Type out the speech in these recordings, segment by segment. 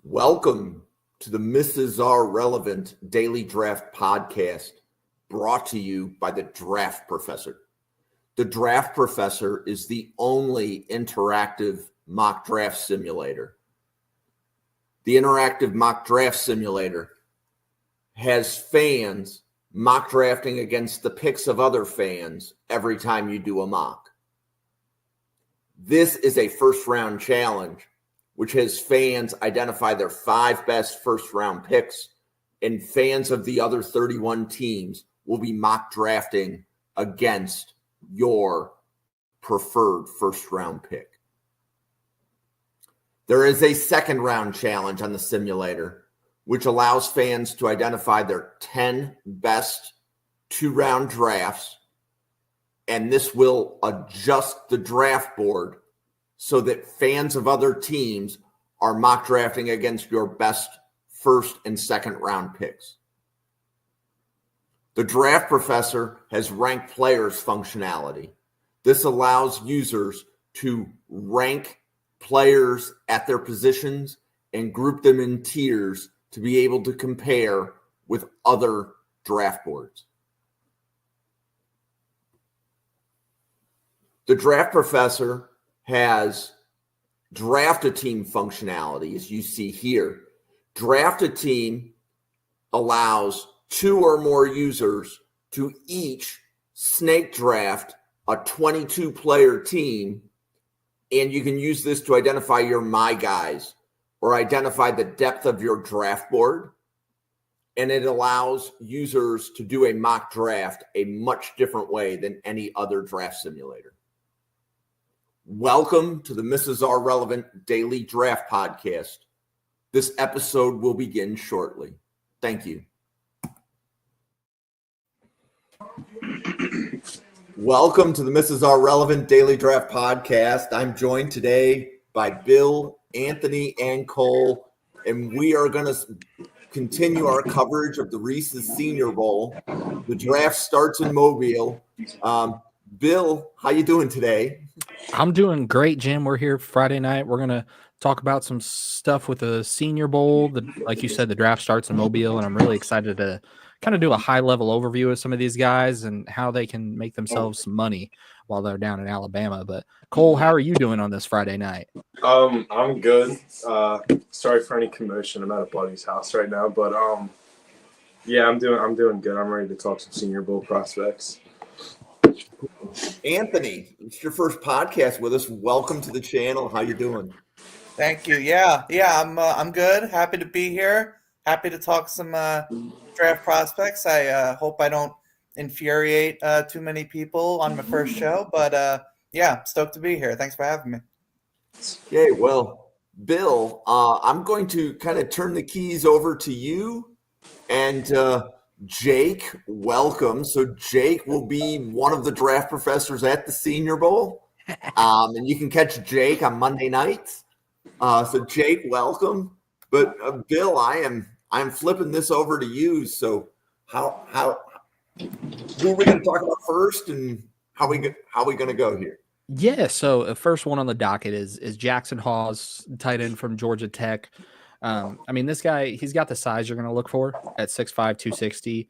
Welcome to the Mrs. R Relevant Daily Draft Podcast, brought to you by the Draft Professor. The Draft Professor is the only interactive mock draft simulator. The interactive mock draft simulator has fans mock drafting against the picks of other fans every time you do a mock. This is a first-round challenge, which has fans identify their 5 best first-round picks, and fans of the other 31 teams will be mock drafting against your preferred first-round pick. There is a second-round challenge on the simulator, which allows fans to identify their 10 best 2-round drafts, and this will adjust the draft board so that fans of other teams are mock drafting against your best first and second round picks. The Draft Professor has ranked players functionality. This allows users to rank players at their positions and group them in tiers to be able to compare with other draft boards. The Draft Professor has draft a team functionality, as you see here. Draft a team allows 2 or more users to each snake draft a 22-player team, and you can use this to identify your my guys or identify the depth of your draft board, and it allows users to do a mock draft a much different way than any other draft simulator. Welcome to the Mrs. R Relevant Daily Draft Podcast. This episode will begin shortly. Thank you. Welcome to the Mrs. R Relevant Daily Draft Podcast. I'm joined today by Bill, Anthony, and Cole, and we are going to continue our coverage of the Reese's Senior Bowl. The draft starts in Mobile. Bill, how you doing today? I'm doing great, Jim. We're here Friday night. We're going to talk about some stuff with the Senior Bowl. Like you said, the draft starts in Mobile, and I'm really excited to kind of do a high-level overview of some of these guys and how they can make themselves some money while they're down in Alabama. But, Cole, how are you doing on this Friday night? I'm good. Sorry for any commotion. I'm at a buddy's house right now. But, yeah, I'm doing good. I'm ready to talk some Senior Bowl prospects. Anthony, it's your first podcast with us. Welcome to the channel. How you doing? Thank you. Yeah, I'm good. Happy to be here. Happy to talk some draft prospects. I hope I don't infuriate too many people on my first show, but yeah, stoked to be here. Thanks for having me. Okay, well, Bill, I'm going to kind of turn the keys over to you, and Jake, welcome. So Jake will be one of the draft professors at the Senior Bowl, and you can catch Jake on Monday nights. So Jake, welcome. But Bill, I'm flipping this over to you. So who are we going to talk about first, and how we going to go here? Yeah, so the first one on the docket is Jackson Hawes, tight end from Georgia Tech. I mean, this guy, he's got the size you're going to look for at 6'5", 260,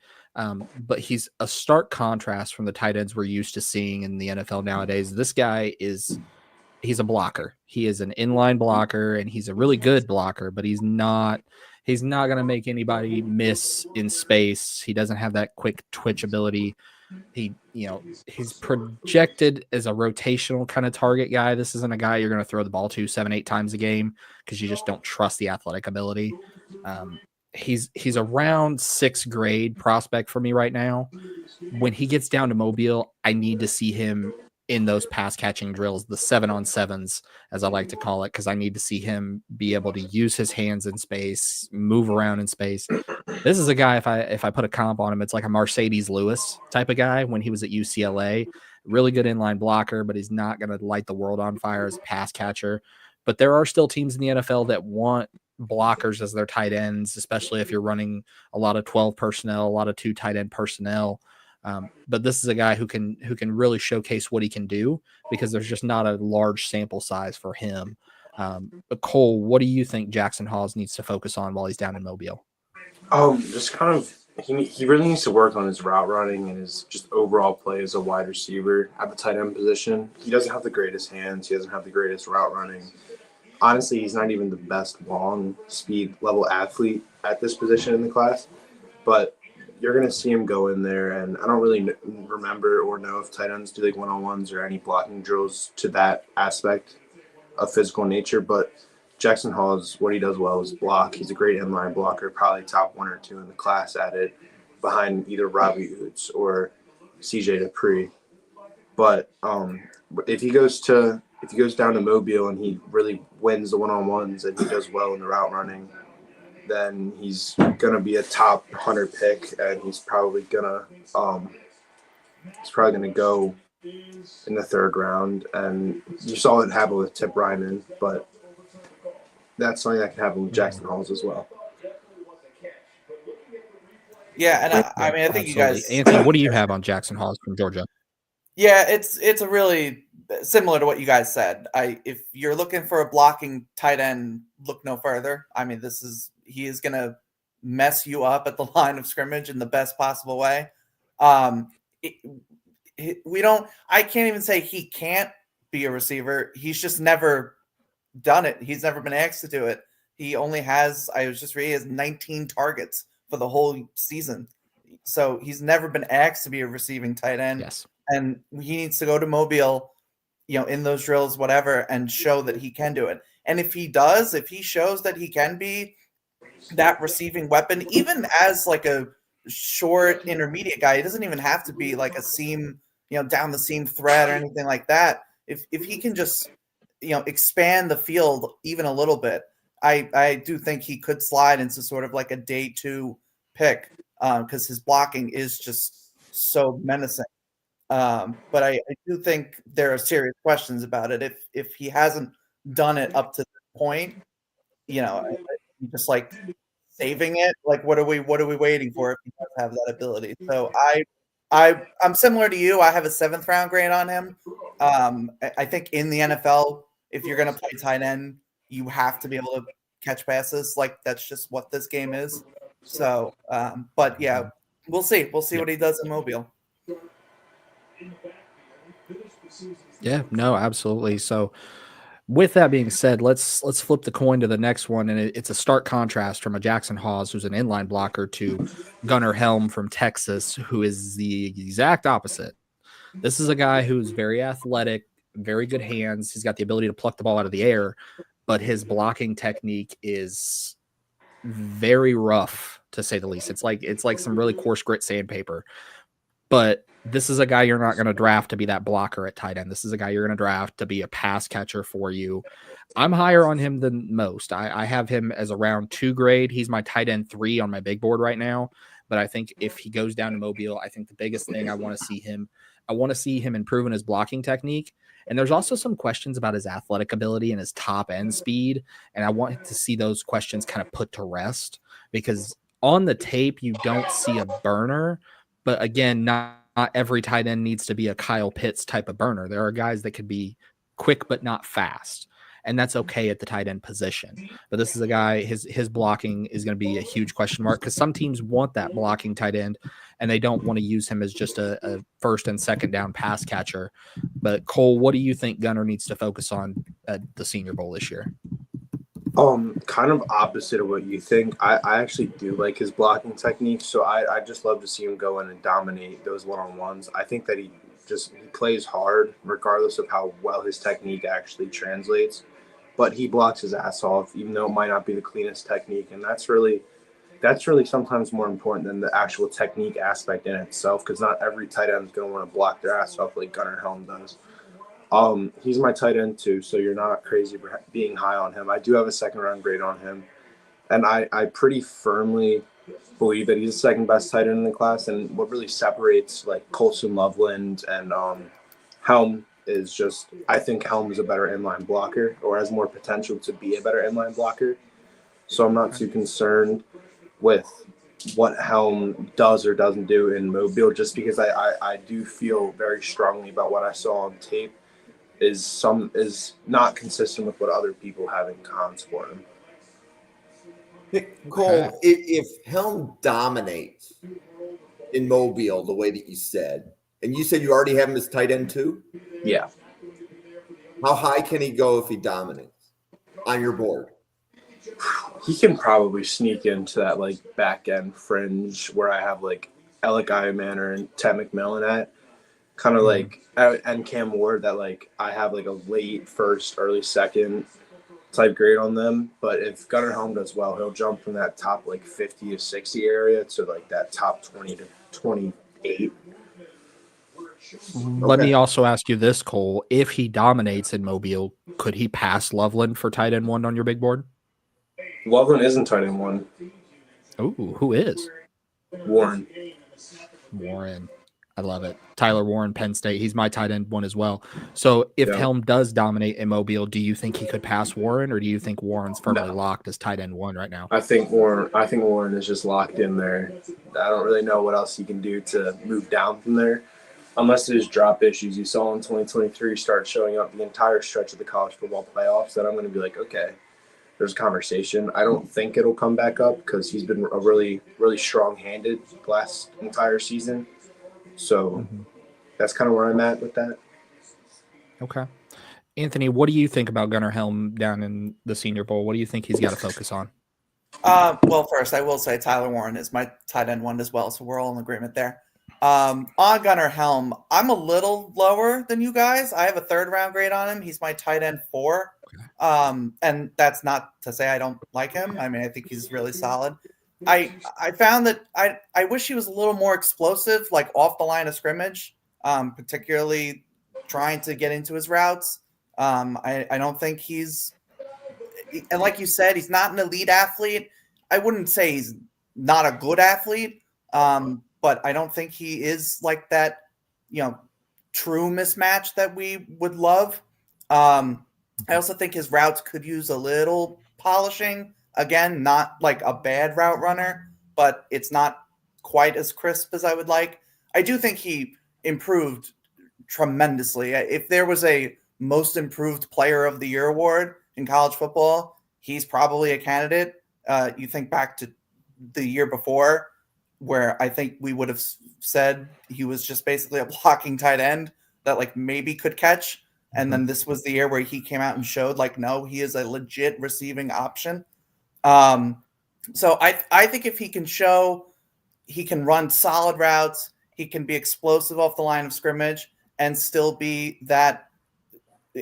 but he's a stark contrast from the tight ends we're used to seeing in the NFL nowadays. This guy he's a blocker. He is an inline blocker, and he's a really good blocker, but he's not going to make anybody miss in space. He doesn't have that quick twitch ability. He's projected as a rotational kind of target guy. This isn't a guy you're going to throw the ball to 7-8 times a game because you just don't trust the athletic ability. He's around 6th grade prospect for me right now. When he gets down to Mobile, I need to see him in those pass catching drills, the 7-on-7s, as I like to call it, because I need to see him be able to use his hands in space, move around in space. This is a guy, if I put a comp on him, it's like a Mercedes Lewis type of guy when he was at UCLA. Really good inline blocker, but he's not going to light the world on fire as a pass catcher. But there are still teams in the NFL that want blockers as their tight ends, especially if you're running a lot of 12 personnel, a lot of 2 tight end personnel. But this is a guy who can really showcase what he can do because there's just not a large sample size for him. But Cole, what do you think Jackson Hawes needs to focus on while he's down in Mobile? Just kind of he really needs to work on his route running and his just overall play as a wide receiver at the tight end position. He doesn't have the greatest hands. He doesn't have the greatest route running. Honestly, he's not even the best long speed level athlete at this position in the class. But you're going to see him go in there, and I don't really remember or know if tight ends do like one-on-ones or any blocking drills to that aspect of physical nature. But Jackson Hawes, what he does well is block. He's a great inline blocker, probably top 1 or 2 in the class at it, behind either Robbie Oots or CJ Dupree. But if he goes down to Mobile and he really wins the one-on-ones and he does well in the route running, then he's gonna be a top 100 pick, and he's probably gonna go in the 3rd round. And you saw it happen with Tip Ryman, but that's something that can happen with Jackson Hawes as well. Yeah, and I mean, I think Absolutely. you guys, Anthony, what do you have on Jackson Hawes from Georgia? Yeah, it's a really similar to what you guys said. If you're looking for a blocking tight end, look no further. I mean, he is gonna mess you up at the line of scrimmage in the best possible way. I can't even say he can't be a receiver. He's just never done it. He's never been asked to do it. He only has, I was just reading, he has 19 targets for the whole season. So he's never been asked to be a receiving tight end. Yes. And he needs to go to Mobile, in those drills, whatever, and show that he can do it. And if he shows that he can be that receiving weapon, even as like a short intermediate guy, he doesn't even have to be like a seam, down the seam threat or anything like that. If he can just, expand the field even a little bit, I do think he could slide into sort of like a day 2 pick, because his blocking is just so menacing. But I do think there are serious questions about it. If he hasn't done it up to this point, just like saving it, like what are we waiting for if he does have that ability? So I'm similar to you. I have a 7th round grade on him. I think in the NFL, if you're going to play tight end, you have to be able to catch passes. Like that's just what this game is. So, but yeah, we'll see. We'll see what he does in Mobile. Yeah, no, absolutely. So with that being said, let's flip the coin to the next one, and it's a stark contrast from a Jackson Hawes, who's an inline blocker, to Gunnar Helm from Texas, who is the exact opposite. This is a guy who's very athletic, very good hands. He's got the ability to pluck the ball out of the air, but his blocking technique is very rough, to say the least. It's like some really coarse grit sandpaper. But this is a guy you're not going to draft to be that blocker at tight end. This is a guy you're going to draft to be a pass catcher for you. I'm higher on him than most. I have him as a round 2 grade. He's my tight end 3 on my big board right now. But I think if he goes down to Mobile, I think the biggest thing I want to see him improving his blocking technique. And there's also some questions about his athletic ability and his top end speed. And I want to see those questions kind of put to rest, because on the tape, you don't see a burner. But again, not every tight end needs to be a Kyle Pitts type of burner. There are guys that could be quick but not fast, and that's okay at the tight end position. But this is a guy, his blocking is going to be a huge question mark, because some teams want that blocking tight end, and they don't want to use him as just a 1st and 2nd down pass catcher. But Cole, what do you think Gunnar needs to focus on at the Senior Bowl this year? Kind of opposite of what you think. I actually do like his blocking technique, so I just love to see him go in and dominate those one-on-ones. I think that he plays hard regardless of how well his technique actually translates, but he blocks his ass off, even though it might not be the cleanest technique, and that's really sometimes more important than the actual technique aspect in itself, because not every tight end is going to want to block their ass off like Gunnar Helm does. He's my tight end too, so you're not crazy for being high on him. I do have a 2nd round grade on him, and I pretty firmly believe that he's the 2nd best tight end in the class. And what really separates like Colson Loveland and Helm is just, I think Helm is a better inline blocker, or has more potential to be a better inline blocker. So I'm not too concerned with what Helm does or doesn't do in Mobile, just because I do feel very strongly about what I saw on tape. is not consistent with what other people have in cons for him. Cole, if Helm dominates in Mobile the way that you said, and you said you already have him as tight end too, Yeah. how high can he go if he dominates on your board? He can probably sneak into that like back end fringe where I have like Alec Manor and Ted McMillan at, kind of like and Cam Ward, that like I have like a late first, early second type grade on them. But if Gunnar Helm does well, he'll jump from that top like 50 to 60 area to like that top 20 to 28. Let me also ask you this, Cole. If he dominates in Mobile, could he pass Loveland for tight end 1 on your big board? Loveland isn't tight end 1. Ooh, who is? Warren. I love it. Tyler Warren, Penn State. He's my tight end 1 as well. So if Helm does dominate in Mobile, do you think he could pass Warren, or do you think Warren's firmly locked as tight end 1 right now? I think Warren is just locked in there. I don't really know what else he can do to move down from there, unless there's drop issues. You saw in 2023 start showing up the entire stretch of the college football playoffs. That I'm going to be like, okay, there's a conversation. I don't think it'll come back up because he's been a really, really strong-handed last entire season. So that's kind of where I'm at with that. Okay. Anthony, what do you think about Gunnar Helm down in the Senior Bowl? What do you think he's got to focus on? Well, first, I will say Tyler Warren is my tight end 1 as well, so we're all in agreement there. On Gunnar Helm, I'm a little lower than you guys. I have a 3rd round grade on him. He's my tight end 4. And that's not to say I don't like him. I mean, I think he's really solid. I found that I wish he was a little more explosive, like off the line of scrimmage, particularly trying to get into his routes. I don't think he's, and like you said, he's not an elite athlete. I wouldn't say he's not a good athlete, but I don't think he is like that, true mismatch that we would love. I also think his routes could use a little polishing. Again, not like a bad route runner, but it's not quite as crisp as I would like. I do think he improved tremendously. If there was a most improved player of the year award in college football, he's probably a candidate. You think back to the year before, where I think we would have said he was just basically a blocking tight end that like maybe could catch. And then this was the year where he came out and showed like, no, he is a legit receiving option. So I think if he can show he can run solid routes, he can be explosive off the line of scrimmage and still be that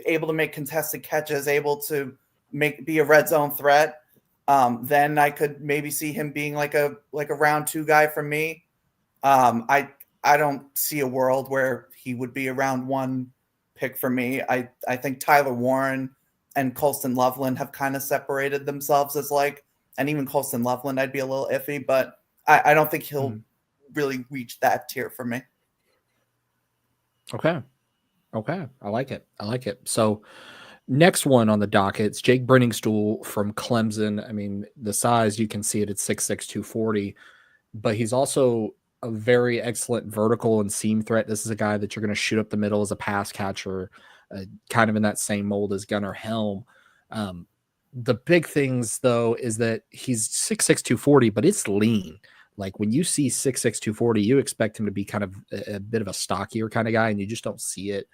able to make contested catches, able to be a red zone threat. Then I could maybe see him being like a round 2 guy for me. I don't see a world where he would be a round 1 pick for me. I think Tyler Warren and Colston Loveland have kind of separated themselves as and even Colston Loveland, I'd be a little iffy, but I don't think he'll really reach that tier for me. Okay. I like it. So next one on the docket, it's Jake Briningstool from Clemson. I mean, the size, you can see it at 6'6", 240, but he's also a very excellent vertical and seam threat. This is a guy that you're going to shoot up the middle as a pass catcher, kind of in that same mold as Gunnar Helm. The big things, though, is that he's 6'6", 240, but it's lean. Like when you see 6'6", 240, you expect him to be kind of a bit of a stockier kind of guy, and you just don't see it.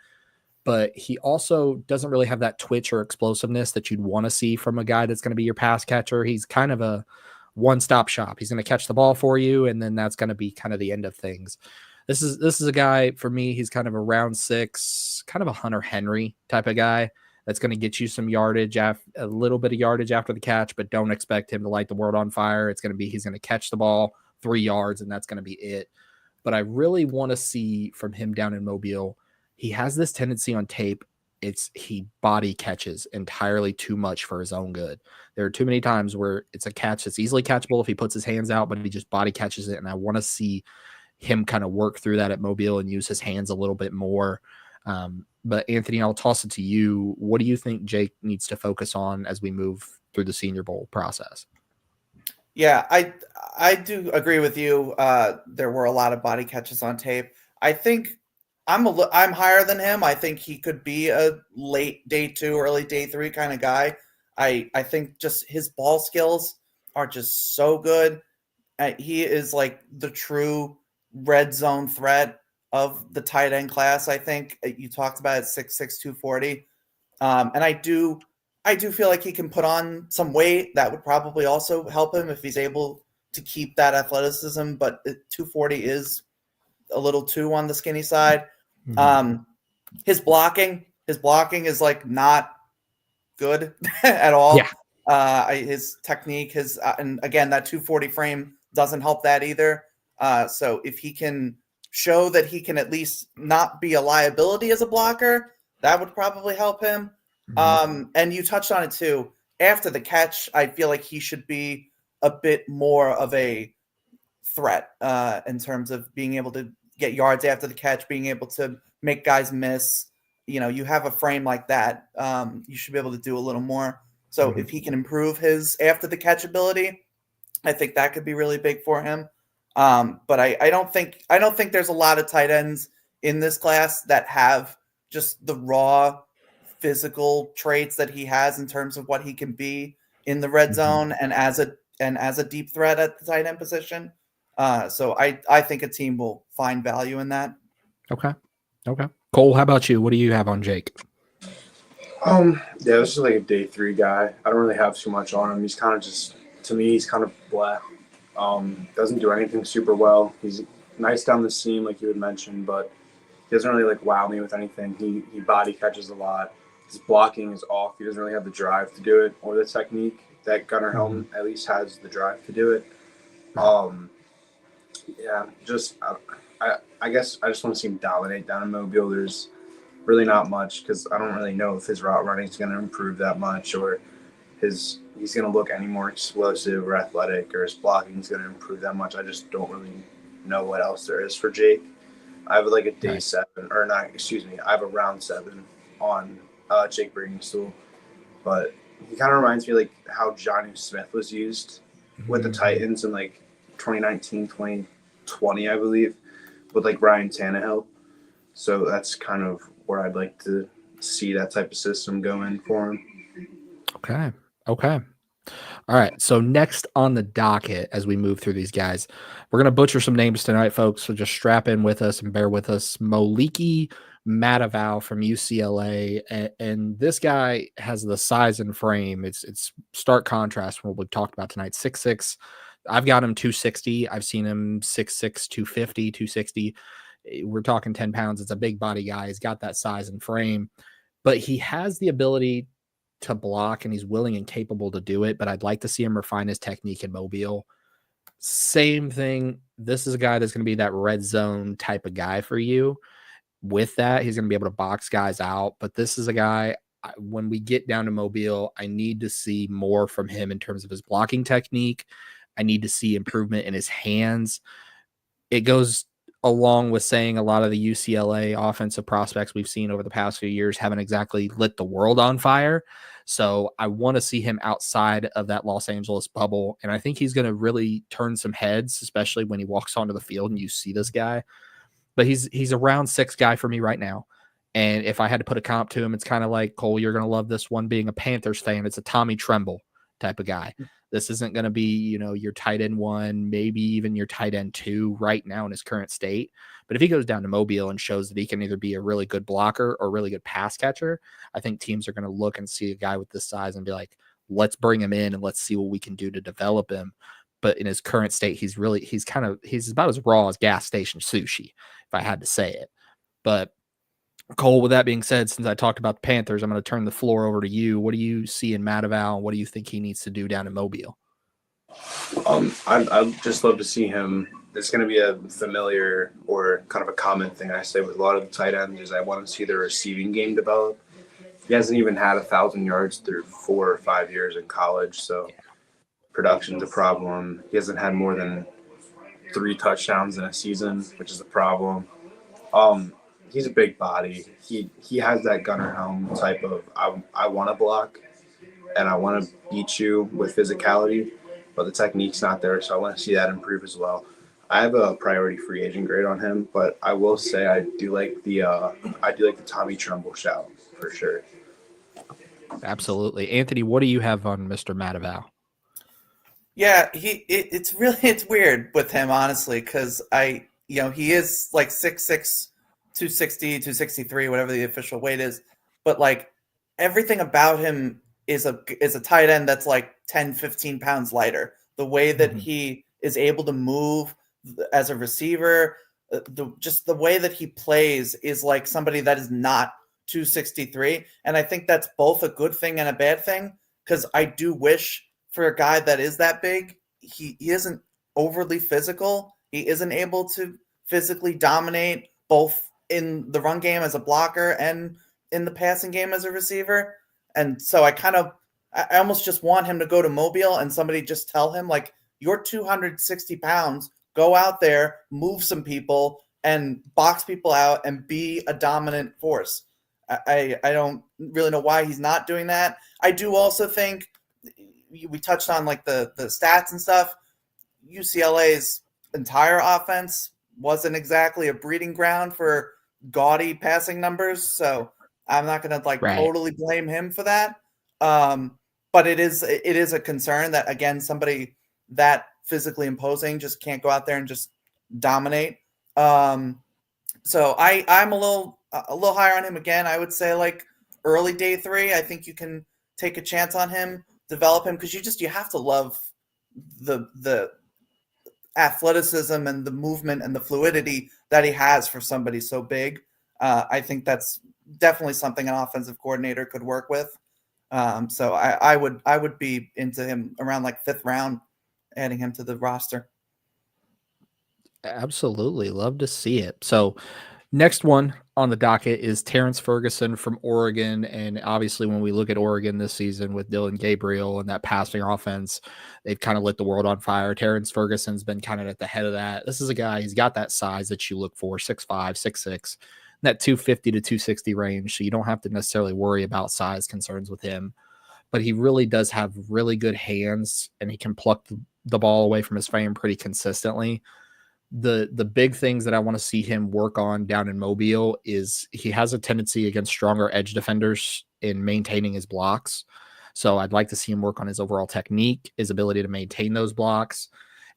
But he also doesn't really have that twitch or explosiveness that you'd want to see from a guy that's going to be your pass catcher. He's kind of a one-stop shop. He's going to catch the ball for you, and then that's going to be kind of the end of things. This is a guy, for me, he's kind of a round 6, kind of a Hunter Henry type of guy that's going to get you some yardage, a little bit of yardage after the catch, but don't expect him to light the world on fire. It's going to be he's going to catch the ball 3 yards, and that's going to be it. But I really want to see from him down in Mobile, he has this tendency on tape. He body catches entirely too much for his own good. There are too many times where it's a catch that's easily catchable if he puts his hands out, but he just body catches it. And I want to see him kind of work through that at Mobile and use his hands a little bit more. But Anthony, I'll toss it to you. What do you think Jake needs to focus on as we move through the Senior Bowl process? Yeah, I do agree with you. There were a lot of body catches on tape. I think I'm higher than him. I think he could be a late day 2, early day 3 kind of guy. I think just his ball skills are just so good. He is like the true red zone threat of the tight end class. I think you talked about it, 6'6", 240. And I do feel like he can put on some weight. That would probably also help him if he's able to keep that athleticism. But 240 is a little too on the skinny side. Mhm. His blocking is like not good at all. Yeah. His technique, and again, that 240 frame doesn't help that either. So if he can show that he can at least not be a liability as a blocker, that would probably help him. And you touched on it too. After the catch, I feel like he should be a bit more of a threat in terms of being able to get yards after the catch, being able to make guys miss. You have a frame like that. You should be able to do a little more. So if he can improve his after the catch ability, I think that could be really big for him. But I don't think there's a lot of tight ends in this class that have just the raw physical traits that he has in terms of what he can be in the red zone and as a deep threat at the tight end position. So I think a team will find value in that. Okay. Cole, how about you? What do you have on Jake? Yeah, this is like a day 3 guy. I don't really have too much on him. He's kind of just, to me, he's kind of blah. Doesn't do anything super well. He's nice down the seam, like you had mentioned, but he doesn't really like wow me with anything. He body catches a lot. His blocking is off. He doesn't really have the drive to do it or the technique. That Gunnar Helm at least has the drive to do it. Yeah, just I guess I just want to see him dominate down in Mobile. There's really not much because I don't really know if his route running is going to improve that much or he's going to look any more explosive or athletic or his blocking is going to improve that much. I just don't really know what else there is for Jake. I have like a day 7 or not, excuse me. I have a round 7 on Jake Briningstool, but he kind of reminds me like how Johnny Smith was used with the Titans in like 2019, 2020, I believe, with like Ryan Tannehill. So that's kind of where I'd like to see that type of system go in for him. Okay. All right. So next on the docket, as we move through these guys, we're going to butcher some names tonight, folks. So just strap in with us and bear with us. Moliki Matavao from UCLA. And this guy has the size and frame. It's stark contrast from what we've talked about tonight. 6'6". I've got him 260. I've seen him 6'6", 250, 260. We're talking 10 pounds. It's a big body guy. He's got that size and frame, but he has the ability to block and he's willing and capable to do it. But I'd like to see him refine his technique in Mobile. Same thing. This is a guy that's going to be that red zone type of guy for you. With that, he's going to be able to box guys out. But this is a guy, when we get down to Mobile, I need to see more from him in terms of his blocking technique. I need to see improvement in his hands. It goes along with saying a lot of the UCLA offensive prospects we've seen over the past few years haven't exactly lit the world on fire. So I want to see him outside of that Los Angeles bubble. And I think he's going to really turn some heads, especially when he walks onto the field and you see this guy. But he's a round 6 guy for me right now. And if I had to put a comp to him, it's kind of like, Cole, you're going to love this one being a Panthers fan. It's a Tommy Tremble type of guy. This isn't going to be, your tight end 1, maybe even your tight end 2 right now in his current state. But if he goes down to Mobile and shows that he can either be a really good blocker or a really good pass catcher, I think teams are going to look and see a guy with this size and be like, let's bring him in and let's see what we can do to develop him. But in his current state, he's about as raw as gas station sushi, if I had to say it. But Cole, with that being said, since I talked about the Panthers, I'm going to turn the floor over to you. What do you see in Matavao? What do you think he needs to do down in Mobile? I'd just love to see him. It's going to be a familiar or kind of a common thing I say with a lot of the tight ends is I want to see the receiving game develop. He hasn't even had 1,000 yards through 4 or 5 years in college, so production's a problem. He hasn't had more than 3 touchdowns in a season, which is a problem. He's a big body. He has that Gunnar Helm type of I want to block and I want to beat you with physicality, but the technique's not there, so I want to see that improve as well. I have a priority free agent grade on him, but I will say I do like the Tommy Trumbull shout for sure. Absolutely. Anthony, what do you have on Mr. Matavao? Yeah, it's weird with him, honestly, because he is like 6'6", 260, 263, whatever the official weight is, but like everything about him is a tight end that's like 10, 15 pounds lighter. The way that he is able to move as a receiver, just the way that he plays is like somebody that is not 263, and I think that's both a good thing and a bad thing, because I do wish for a guy that is that big, he isn't overly physical. He isn't able to physically dominate both in the run game as a blocker and in the passing game as a receiver. And so I almost just want him to go to Mobile and somebody just tell him, like, you're 260 pounds, go out there, move some people and box people out and be a dominant force. I don't really know why he's not doing that. I do also think we touched on like the stats and stuff. UCLA's entire offense wasn't exactly a breeding ground for gaudy passing numbers, so I'm not going to totally blame him for that. But it is a concern that, again, somebody that physically imposing just can't go out there and just dominate. So I'm a little higher on him again. I would say like early day 3. I think you can take a chance on him, develop him, because you have to love the athleticism and the movement and the fluidity that he has for somebody so big. I think that's definitely something an offensive coordinator could work with. So I would be into him around like 5th round, adding him to the roster. Absolutely. Love to see it. So next one on the docket is Terrence Ferguson from Oregon. And obviously, when we look at Oregon this season with Dylan Gabriel and that passing offense, they've kind of lit the world on fire. Terrence Ferguson's been kind of at the head of that. This is a guy, he's got that size that you look for, 6'5", 6'6", that 250 to 260 range. So you don't have to necessarily worry about size concerns with him. But he really does have really good hands, and he can pluck the ball away from his frame pretty consistently. The big things that I want to see him work on down in Mobile is he has a tendency against stronger edge defenders in maintaining his blocks. So I'd like to see him work on his overall technique, his ability to maintain those blocks.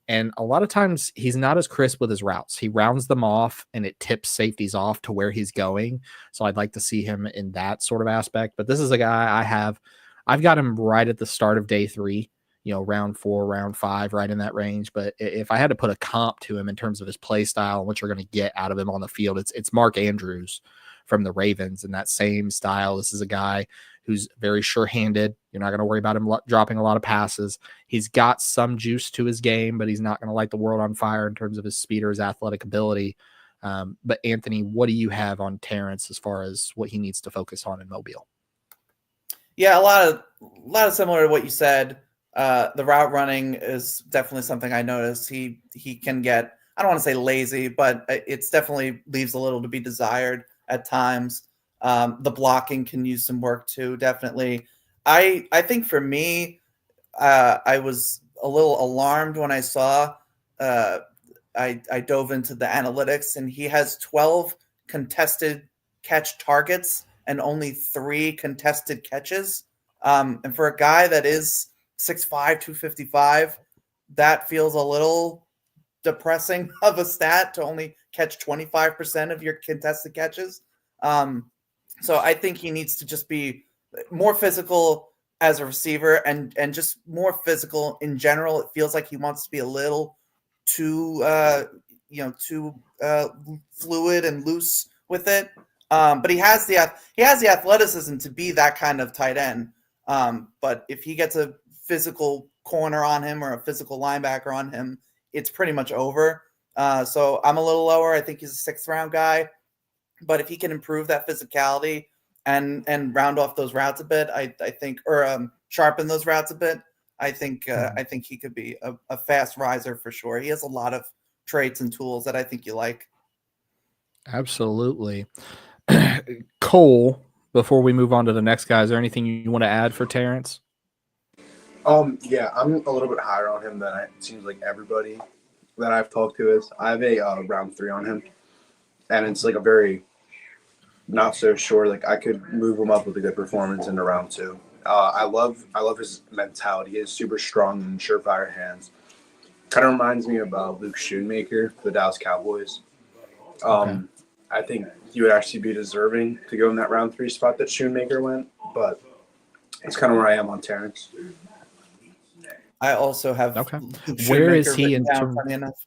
And a lot of times he's not as crisp with his routes. He rounds them off and it tips safeties off to where he's going. So I'd like to see him in that sort of aspect. But this is a guy I've got him right at the start of day 3. Round 4, round 5, right in that range. But if I had to put a comp to him in terms of his play style and what you're going to get out of him on the field, it's Mark Andrews from the Ravens in that same style. This is a guy who's very sure-handed. You're not going to worry about him dropping a lot of passes. He's got some juice to his game, but he's not going to light the world on fire in terms of his speed or his athletic ability. But Anthony, what do you have on Terrence as far as what he needs to focus on in Mobile? Yeah, a lot of similar to what you said. The route running is definitely something I noticed. He can get, I don't want to say lazy, but it's definitely leaves a little to be desired at times. The blocking can use some work too, definitely. I think for me, I was a little alarmed when I saw I dove into the analytics, and he has 12 contested catch targets and only 3 contested catches. And for a guy that is 6'5", 255, that feels a little depressing of a stat to only catch 25% of your contested catches. So I think he needs to just be more physical as a receiver and just more physical in general. It feels like he wants to be a little too fluid and loose with it. But he has the athleticism to be that kind of tight end. But if he gets a physical corner on him or a physical linebacker on him, it's pretty much over. So I'm a little lower. I think he's a 6th round guy. But if he can improve that physicality and round off those routes a bit, I think, or sharpen those routes a bit, I think he could be a fast riser for sure. He has a lot of traits and tools that I think you like. Absolutely. Cole, before we move on to the next guy, is there anything you want to add for Terrence? Yeah, I'm a little bit higher on him than it seems like everybody that I've talked to is I have a round 3 on him, and it's like a very not so sure. Like I could move him up with a good performance into round 2. I love his mentality. He has super strong and surefire hands. Kind of reminds me of Luke Schoonmaker for the Dallas Cowboys. I think he would actually be deserving to go in that round 3 spot that Schoonmaker went, but it's kind of where I am on Terrence. I also have. Okay. Luke Where is Schoonmaker he in written down, terms? funny enough.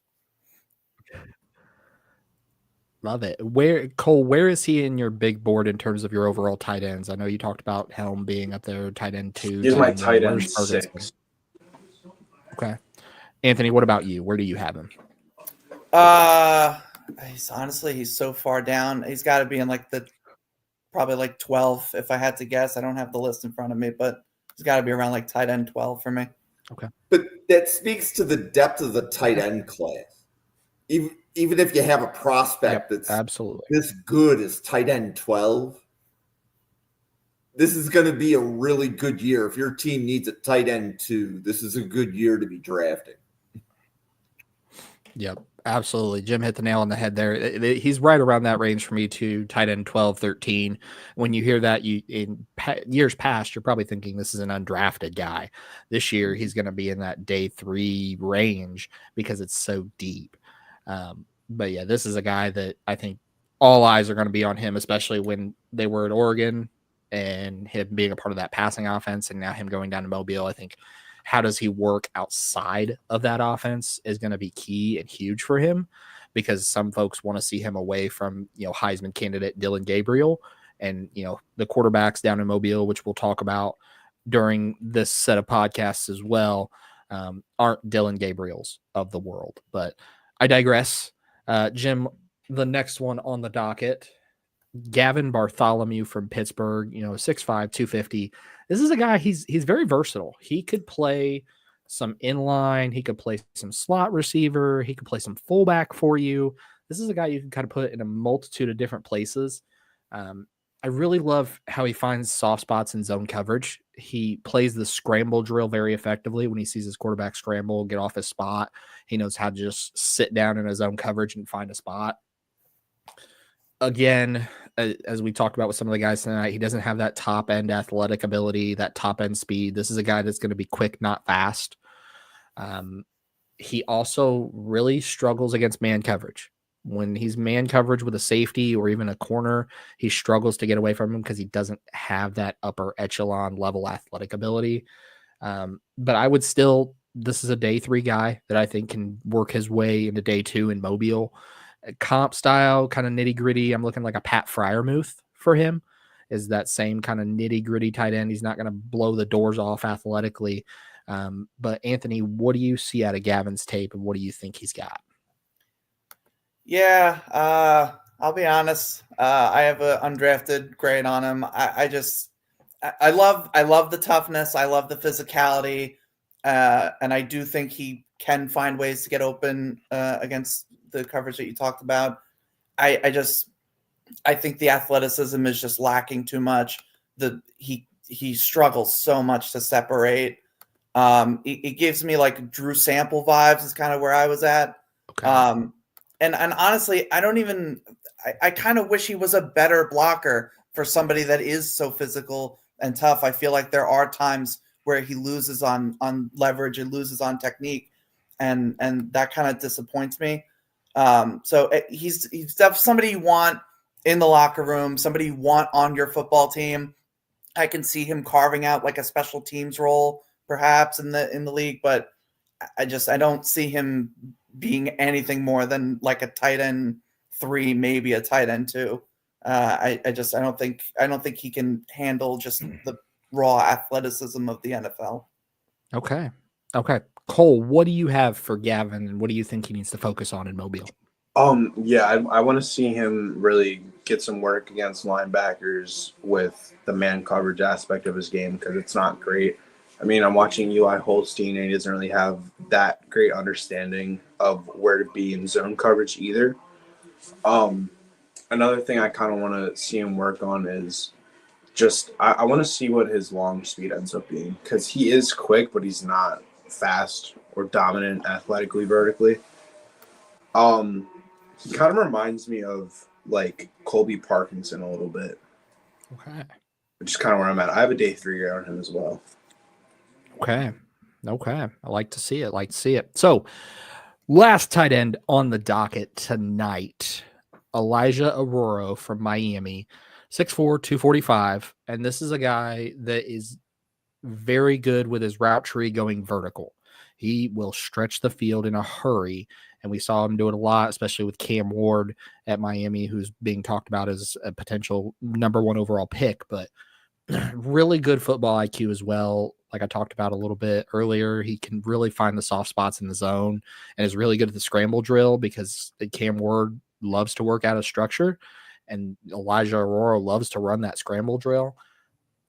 Love it. Where is he in your big board in terms of your overall tight ends? I know you talked about Helm being up there, tight end 2. He's my end tight 1. end Where's Ferguson? 6. Okay. Anthony, what about you? Where do you have him? He's so far down. He's got to be in probably like 12 if I had to guess. I don't have the list in front of me, but he's got to be around like tight end 12 for me. Okay. But that speaks to the depth of the tight end class. Even if you have a prospect that's absolutely this good as tight end 12, this is going to be a really good year. If your team needs a tight end 2, this is a good year to be drafting. Yep, absolutely. Jim hit the nail on the head there. He's right around that range for me too, tight end 12, 13. When you hear that, in years past, you're probably thinking this is an undrafted guy. This year, he's going to be in that day 3 range because it's so deep. But yeah, this is a guy that I think all eyes are going to be on him, especially when they were at Oregon and him being a part of that passing offense and now him going down to Mobile. I think how does he work outside of that offense is going to be key and huge for him, because some folks want to see him away from, Heisman candidate Dylan Gabriel and, the quarterbacks down in Mobile, which we'll talk about during this set of podcasts as well, aren't Dylan Gabriels of the world. But I digress. Jim, the next one on the docket, Gavin Bartholomew from Pittsburgh, 6'5", 250. This is a guy, he's very versatile. He could play some inline. He could play some slot receiver. He could play some fullback for you. This is a guy you can kind of put in a multitude of different places. I really love how he finds soft spots in zone coverage. He plays the scramble drill very effectively. When he sees his quarterback scramble, get off his spot, he knows how to just sit down in his zone coverage and find a spot. Again, as we talked about with some of the guys tonight, he doesn't have that top end athletic ability, that top end speed. This is a guy that's going to be quick, not fast. He also really struggles against man coverage. When he's man coverage with a safety or even a corner, he struggles to get away from him because he doesn't have that upper echelon level athletic ability. But I would still, this is a day 3 guy that I think can work his way into day 2 in Mobile. Comp style, kind of nitty gritty. I'm looking like a Pat Freiermuth for him. Is that same kind of nitty gritty tight end. He's not going to blow the doors off athletically. But Anthony, what do you see out of Gavin's tape, and what do you think he's got? Yeah, I'll be honest. I have an undrafted grade on him. I love the toughness. I love the physicality, and I do think he can find ways to get open against the coverage that you talked about. I think the athleticism is just lacking too much. He struggles so much to separate. It gives me like Drew Sample vibes is kind of where I was at. Okay. And honestly, I kind of wish he was a better blocker for somebody that is so physical and tough. I feel like there are times where he loses on leverage and loses on technique, and that kind of disappoints me. So he's somebody you want in the locker room, somebody you want on your football team. I can see him carving out like a special teams role perhaps in the league, but I don't see him being anything more than like a tight end 3, maybe a tight end 2. I don't think he can handle just the raw athleticism of the NFL. Okay. Cole, what do you have for Gavin, and what do you think he needs to focus on in Mobile? Yeah, I want to see him really get some work against linebackers with the man coverage aspect of his game, because it's not great. I mean, I'm watching Eli Holstein, and he doesn't really have that great understanding of where to be in zone coverage either. Another thing I kind of want to see him work on is just I want to see what his long speed ends up being, because he is quick, but he's not fast or dominant athletically vertically. He kind of reminds me of like Colby Parkinson a little bit, Okay. which is kind of where I'm at. I have a day 3 grade on him as well. Okay. I like to see it. So, last tight end on the docket tonight, Elijah Arroyo from Miami, 6'4", 245. And this is a guy that is very good with his route tree going vertical. He will stretch the field in a hurry. And we saw him do it a lot, especially with Cam Ward at Miami, who's being talked about as a potential number 1 overall pick. But really good football IQ as well. Like I talked about a little bit earlier, he can really find the soft spots in the zone and is really good at the scramble drill because Cam Ward loves to work out of structure and Elijah Arroyo loves to run that scramble drill.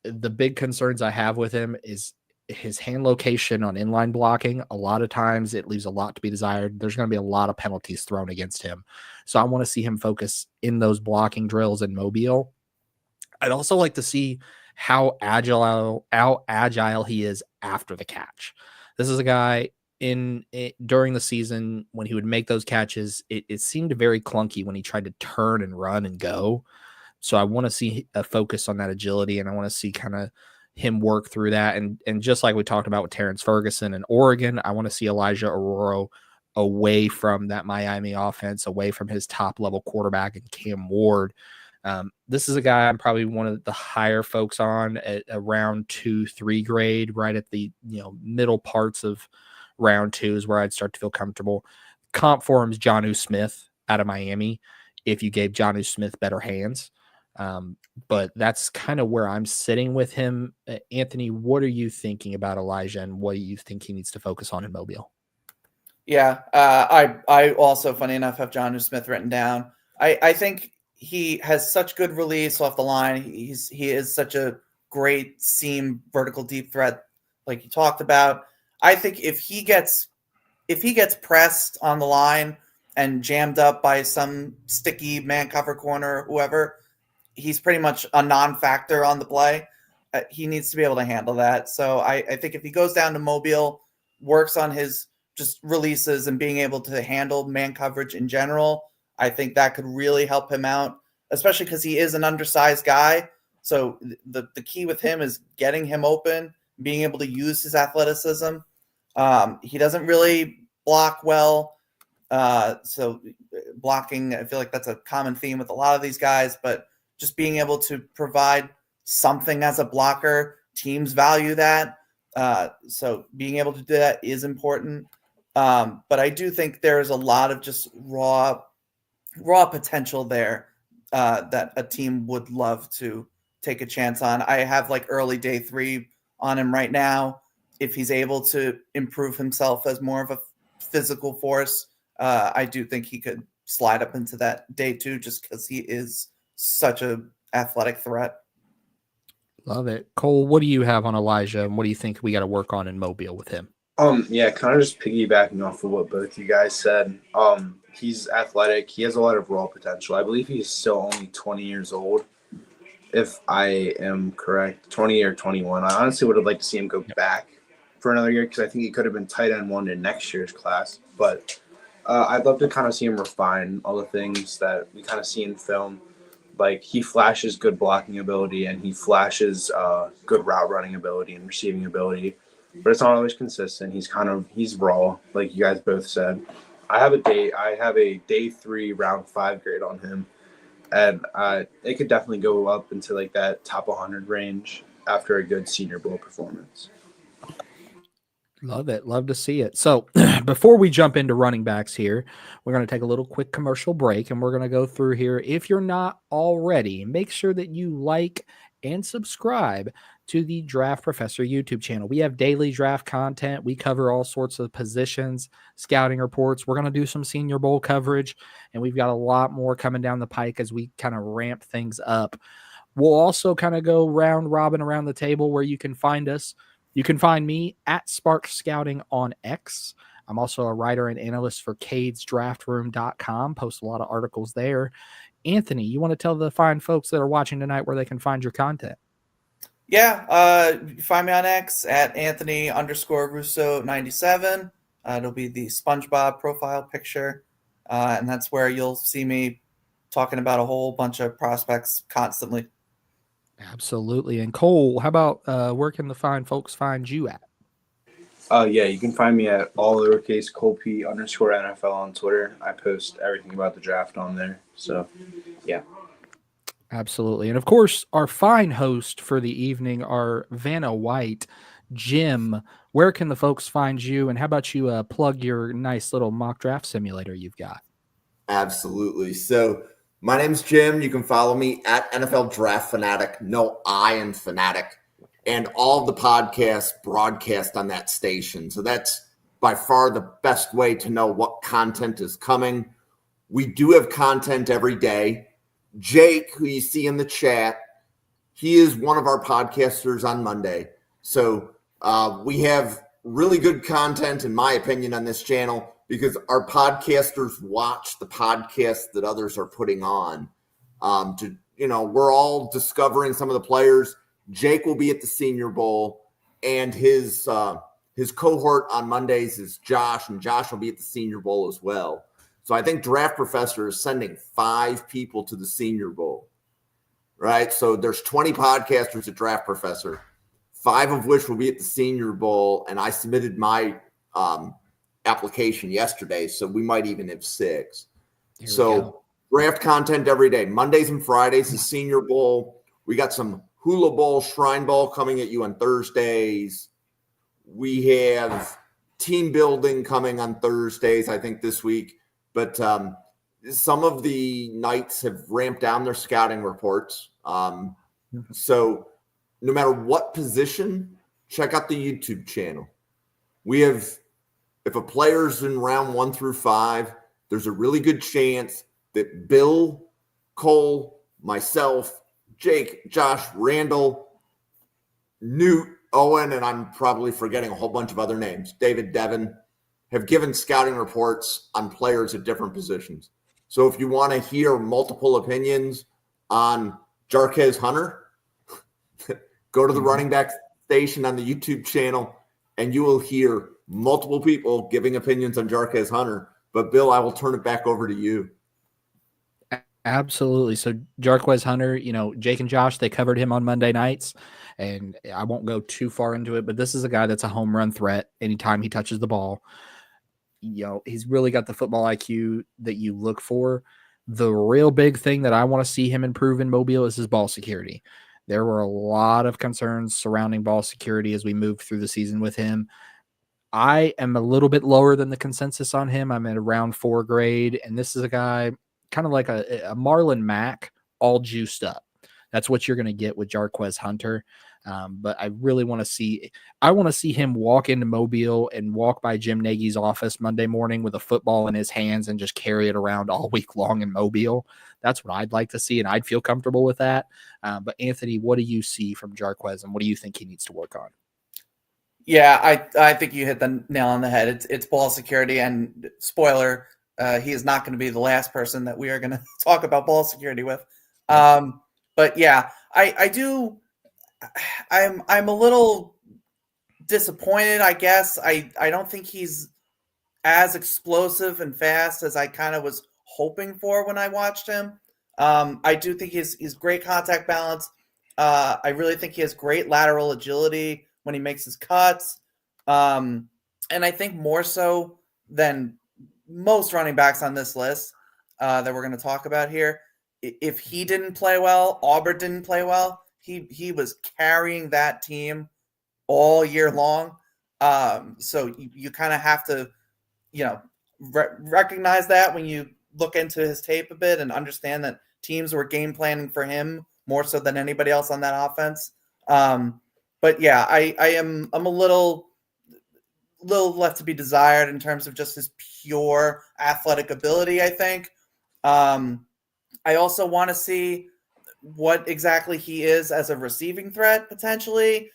The big concerns I have with him is his hand location on inline blocking. A lot of times it leaves a lot to be desired. There's going to be a lot of penalties thrown against him. So I want to see him focus in those blocking drills in Mobile. I'd also like to see how agile he is after the catch. This is a guy during the season when he would make those catches, it seemed very clunky when he tried to turn and run and go. So I want to see a focus on that agility, and I want to see kind of him work through that. And just like we talked about with Terrence Ferguson in Oregon, I want to see Elijah Arroyo away from that Miami offense, away from his top level quarterback and Cam Ward. This is a guy I'm probably one of the higher folks on at around 2-3 grade, right at the middle parts of round 2 is where I'd start to feel comfortable. Comp for him is Jonnu Smith out of Miami if you gave Jonnu Smith better hands. But that's kind of where I'm sitting with him. Anthony, what are you thinking about Elijah and what do you think he needs to focus on in Mobile? Yeah, I also, funny enough, have Jonnu Smith written down. I think he has such good release off the line. He is such a great seam vertical deep threat, like you talked about. I think if he gets pressed on the line and jammed up by some sticky man cover corner or whoever, he's pretty much a non-factor on the play. He needs to be able to handle that. So I think if he goes down to Mobile, works on his just releases and being able to handle man coverage in general, I think that could really help him out, especially because he is an undersized guy. So the key with him is getting him open, being able to use his athleticism. He doesn't really block well. So blocking, I feel like that's a common theme with a lot of these guys, but just being able to provide something as a blocker, teams value that. So being able to do that is important. But I do think there's a lot of just raw potential there that a team would love to take a chance on. I have like early day 3 on him right now. If he's able to improve himself as more of a physical force, I do think he could slide up into that day 2 just because he is such a athletic threat. Love it. Cole, what do you have on Elijah and what do you think we got to work on in Mobile with him? Yeah, kind of just piggybacking off of what both you guys said. He's athletic. He has a lot of raw potential. I believe he's still only 20 years old, if I am correct. 20 or 21. I honestly would have liked to see him go back for another year because I think he could have been tight end 1 in next year's class. But I'd love to kind of see him refine all the things that we kind of see in film. Like he flashes good blocking ability and he flashes good route running ability and receiving ability. But it's not always consistent. He's raw, like you guys both said. I have a day 3 round 5 grade on him, and it could definitely go up into like that top 100 range after a good Senior Bowl performance. Love it. Love to see it. So before we jump into running backs here, we're going to take a little quick commercial break and we're going to go through here. If you're not already, make sure that you like and subscribe to the Draft Professor YouTube channel. We have daily draft content. We cover all sorts of positions, scouting reports. We're going to do some Senior Bowl coverage, and we've got a lot more coming down the pike as we kind of ramp things up. We'll also kind of go round robin around the table where you can find us. You can find me at Spark Scouting on X. I'm also a writer and analyst for CadesDraftRoom.com. Post a lot of articles there. Anthony, you want to tell the fine folks that are watching tonight where they can find your content? Yeah, find me on X at Anthony_Russo97. It'll be the SpongeBob profile picture. And that's where you'll see me talking about a whole bunch of prospects constantly. Absolutely. And Cole, how about where can the fine folks find you at? Yeah, you can find me at all lowercase ColeP_NFL on Twitter. I post everything about the draft on there. So, yeah. Absolutely. And of course, our fine host for the evening, our Vanna White, Jim. Where can the folks find you? And how about you plug your nice little mock draft simulator you've got? Absolutely. So my name's Jim. You can follow me at NFL Draft Fanatic. No, I am Fanatic. And all the podcasts broadcast on that station. So that's by far the best way to know what content is coming. We do have content every day. Jake, who you see in the chat, he is one of our podcasters on Monday. So we have really good content, in my opinion, on this channel because our podcasters watch the podcasts that others are putting on. We're all discovering some of the players. Jake will be at the Senior Bowl, and his cohort on Mondays is Josh, and Josh will be at the Senior Bowl as well. So I think Draft Professor is sending 5 people to the Senior Bowl, right? So there's 20 podcasters at Draft Professor, 5 of which will be at the Senior Bowl, and I submitted my application yesterday, so we might even have 6. So draft content every day. Mondays and Fridays is Senior Bowl. We got some Hula Bowl, Shrine Bowl coming at you on Thursdays. We have team building coming on Thursdays, I think, this week. But some of the nights have ramped down their scouting reports. So no matter what position, check out the YouTube channel. We have, if a player's in round 1 through 5, there's a really good chance that Bill, Cole, myself, Jake, Josh, Randall, Newt, Owen, and I'm probably forgetting a whole bunch of other names, David, Devin, have given scouting reports on players at different positions. So if you want to hear multiple opinions on Jarquez Hunter, go to the running back station on the YouTube channel, and you will hear multiple people giving opinions on Jarquez Hunter. But Bill, I will turn it back over to you. Absolutely. So Jarquez Hunter, Jake and Josh, they covered him on Monday nights, and I won't go too far into it, but this is a guy that's a home run threat anytime he touches the ball. He's really got the football IQ that you look for. The real big thing that I want to see him improve in Mobile is his ball security. There were a lot of concerns surrounding ball security as we moved through the season with him. I am a little bit lower than the consensus on him. I'm at around 4 grade, and this is a guy kind of like a Marlon Mack, all juiced up. That's what you're going to get with Jarquez Hunter. But I really want to see him walk into Mobile and walk by Jim Nagy's office Monday morning with a football in his hands and just carry it around all week long in Mobile. That's what I'd like to see, and I'd feel comfortable with that. But Anthony, what do you see from Jarquez, and what do you think he needs to work on? Yeah, I think you hit the nail on the head. It's ball security, and spoiler, he is not going to be the last person that we are going to talk about ball security with. But yeah, I'm a little disappointed, I guess. I don't think he's as explosive and fast as I kind of was hoping for when I watched him. I do think he's great contact balance. I really think he has great lateral agility when he makes his cuts. And I think more so than most running backs on this list that we're going to talk about here, if he didn't play well, Auburn didn't play well, he was carrying that team all year long. So you kind of have to, recognize that when you look into his tape a bit and understand that teams were game planning for him more so than anybody else on that offense. But yeah, I'm a little left to be desired in terms of just his pure athletic ability, I think. I also want to see what exactly he is as a receiving threat, potentially.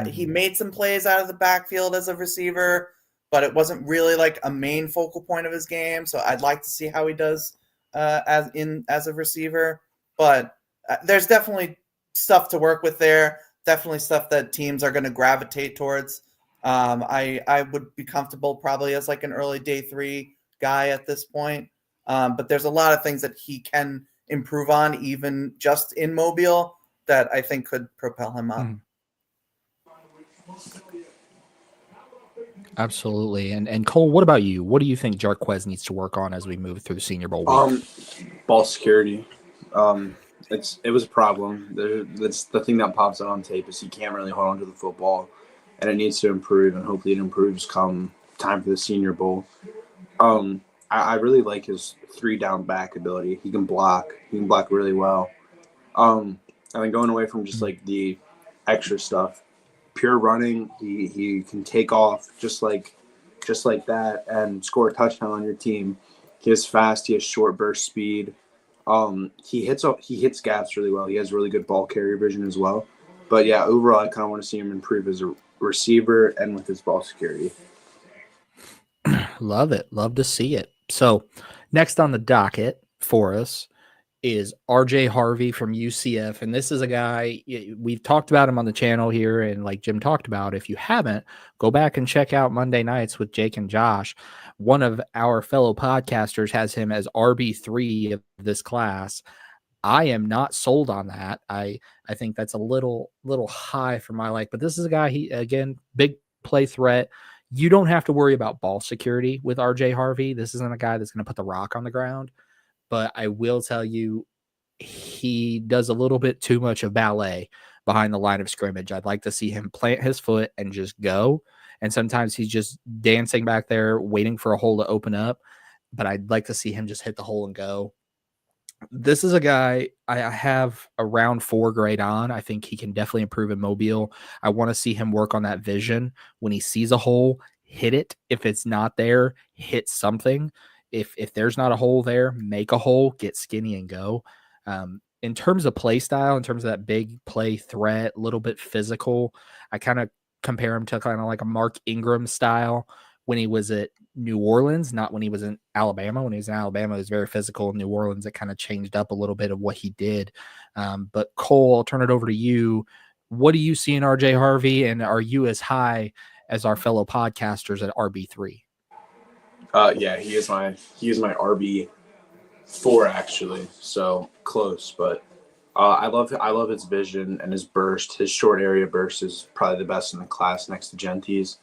He made some plays out of the backfield as a receiver, but it wasn't really like a main focal point of his game. So I'd like to see how he does as a receiver. But there's definitely stuff to work with there. Definitely stuff that teams are going to gravitate towards. I would be comfortable probably as like an early day 3 guy at this point. But there's a lot of things that he can improve on, even just in Mobile, that I think could propel him up. Absolutely. And Cole, what about you? What do you think Jarquez needs to work on as we move through the Senior Bowl week? Ball security. It was a problem. That's the thing that pops out on tape is he can't really hold on to the football, and it needs to improve. And hopefully, it improves come time for the Senior Bowl. I really like his 3-down back ability. He can block. He can block really well. I think going away from just like the extra stuff, pure running, he can take off just like that and score a touchdown on your team. He is fast. He has short burst speed. He hits gaps really well. He has really good ball carrier vision as well. But yeah, overall, I kind of want to see him improve as a receiver and with his ball security. Love it. Love to see it. So next on the docket for us is RJ Harvey from UCF. And this is a guy, we've talked about him on the channel here. And like Jim talked about, if you haven't, go back and check out Monday Nights with Jake and Josh. One of our fellow podcasters has him as RB3 of this class. I am not sold on that. I think that's a little high for my like, but this is a guy, he, again, big play threat. You don't have to worry about ball security with RJ Harvey. This isn't a guy that's going to put the rock on the ground. But I will tell you, he does a little bit too much of ballet behind the line of scrimmage. I'd like to see him plant his foot and just go. And sometimes he's just dancing back there, waiting for a hole to open up. But I'd like to see him just hit the hole and go. This is a guy I have a round 4 grade on. I think he can definitely improve in Mobile. I want to see him work on that vision. When he sees a hole, hit it. If it's not there, hit something. If there's not a hole there, make a hole, get skinny and go. In terms of play style, in terms of that big play threat, a little bit physical, I kind of compare him to kind of like a Mark Ingram style when he was at New Orleans, not when he was in Alabama. When he was in Alabama, he was very physical. In New Orleans, it kind of changed up a little bit of what he did. But Cole, I'll turn it over to you. What do you see in RJ Harvey, and are you as high as our fellow podcasters at RB3? Yeah, he is my RB4 actually, so close. But I love his vision and his burst. His short area burst is probably the best in the class next to Genty's.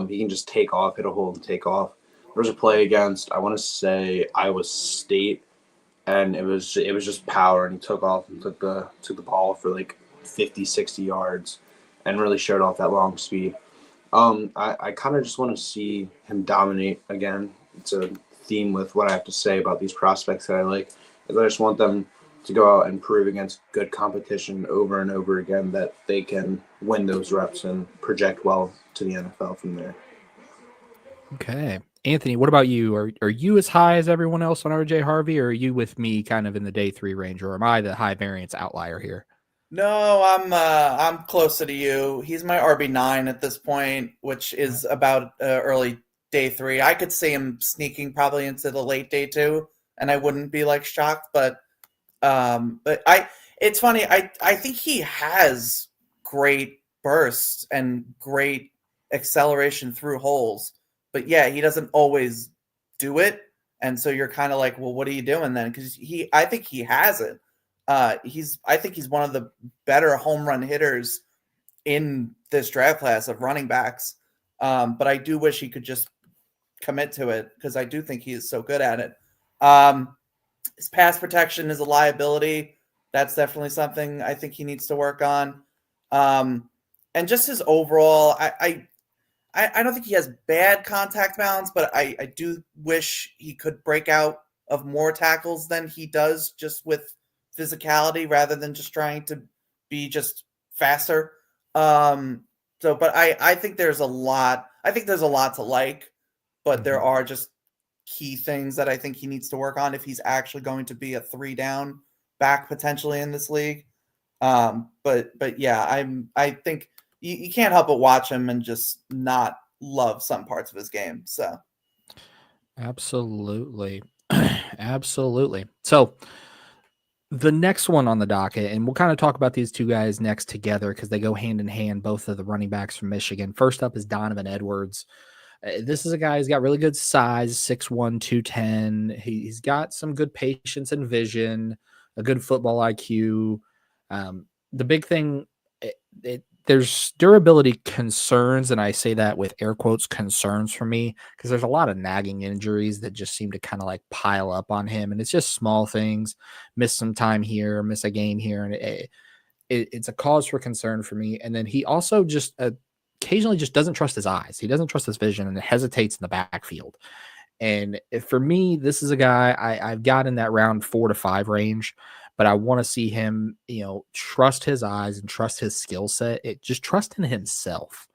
He can just take off, hit a hole, and take off. There was a play against, I want to say, Iowa State, and it was just power, and he took off and took the ball for like 50, 60 yards, and really showed off that long speed. I kind of just want to see him dominate again. It's a theme with what I have to say about these prospects that I like. I just want them to go out and prove against good competition over and over again that they can win those reps and project well to the NFL from there. Okay. Anthony, what about you? Are you as high as everyone else on RJ Harvey, or are you with me kind of in the day 3 range, or am I the high variance outlier here? No, I'm closer to you. He's my RB9 at this point, which is about early day 3. I could see him sneaking probably into the late day 2, and I wouldn't be like shocked. But it's funny. I think he has great bursts and great acceleration through holes, but yeah, he doesn't always do it, and so you're kind of like, well, what are you doing then? Because I think he has it. I think he's one of the better home run hitters in this draft class of running backs. But I do wish he could just commit to it, because I do think he is so good at it. His pass protection is a liability. That's definitely something I think he needs to work on. And just his overall, I don't think he has bad contact balance, but I do wish he could break out of more tackles than he does, just with physicality rather than just trying to be just faster. But I think there's a lot. I think there's a lot to like, but there are just key things that I think he needs to work on if he's actually going to be a 3-down back potentially in this league. But yeah, I think you can't help but watch him and just not love some parts of his game. So absolutely. Absolutely. So the next one on the docket, and we'll kind of talk about these two guys next together because they go hand in hand, both of the running backs from Michigan. First up is Donovan Edwards. This is a guy who's got really good size, 6'1", 210. He's got some good patience and vision, a good football IQ. The big thing, there's durability concerns, and I say that with air quotes concerns for me, because there's a lot of nagging injuries that just seem to kind of like pile up on him, and it's just small things. Miss some time here, miss a game here, and it's a cause for concern for me. And then he also just occasionally just doesn't trust his eyes. He doesn't trust his vision and hesitates in the backfield. And for me, this is a guy I've got in that round 4 to 5 range, but I want to see him, trust his eyes and trust his skill set. Just trust in himself,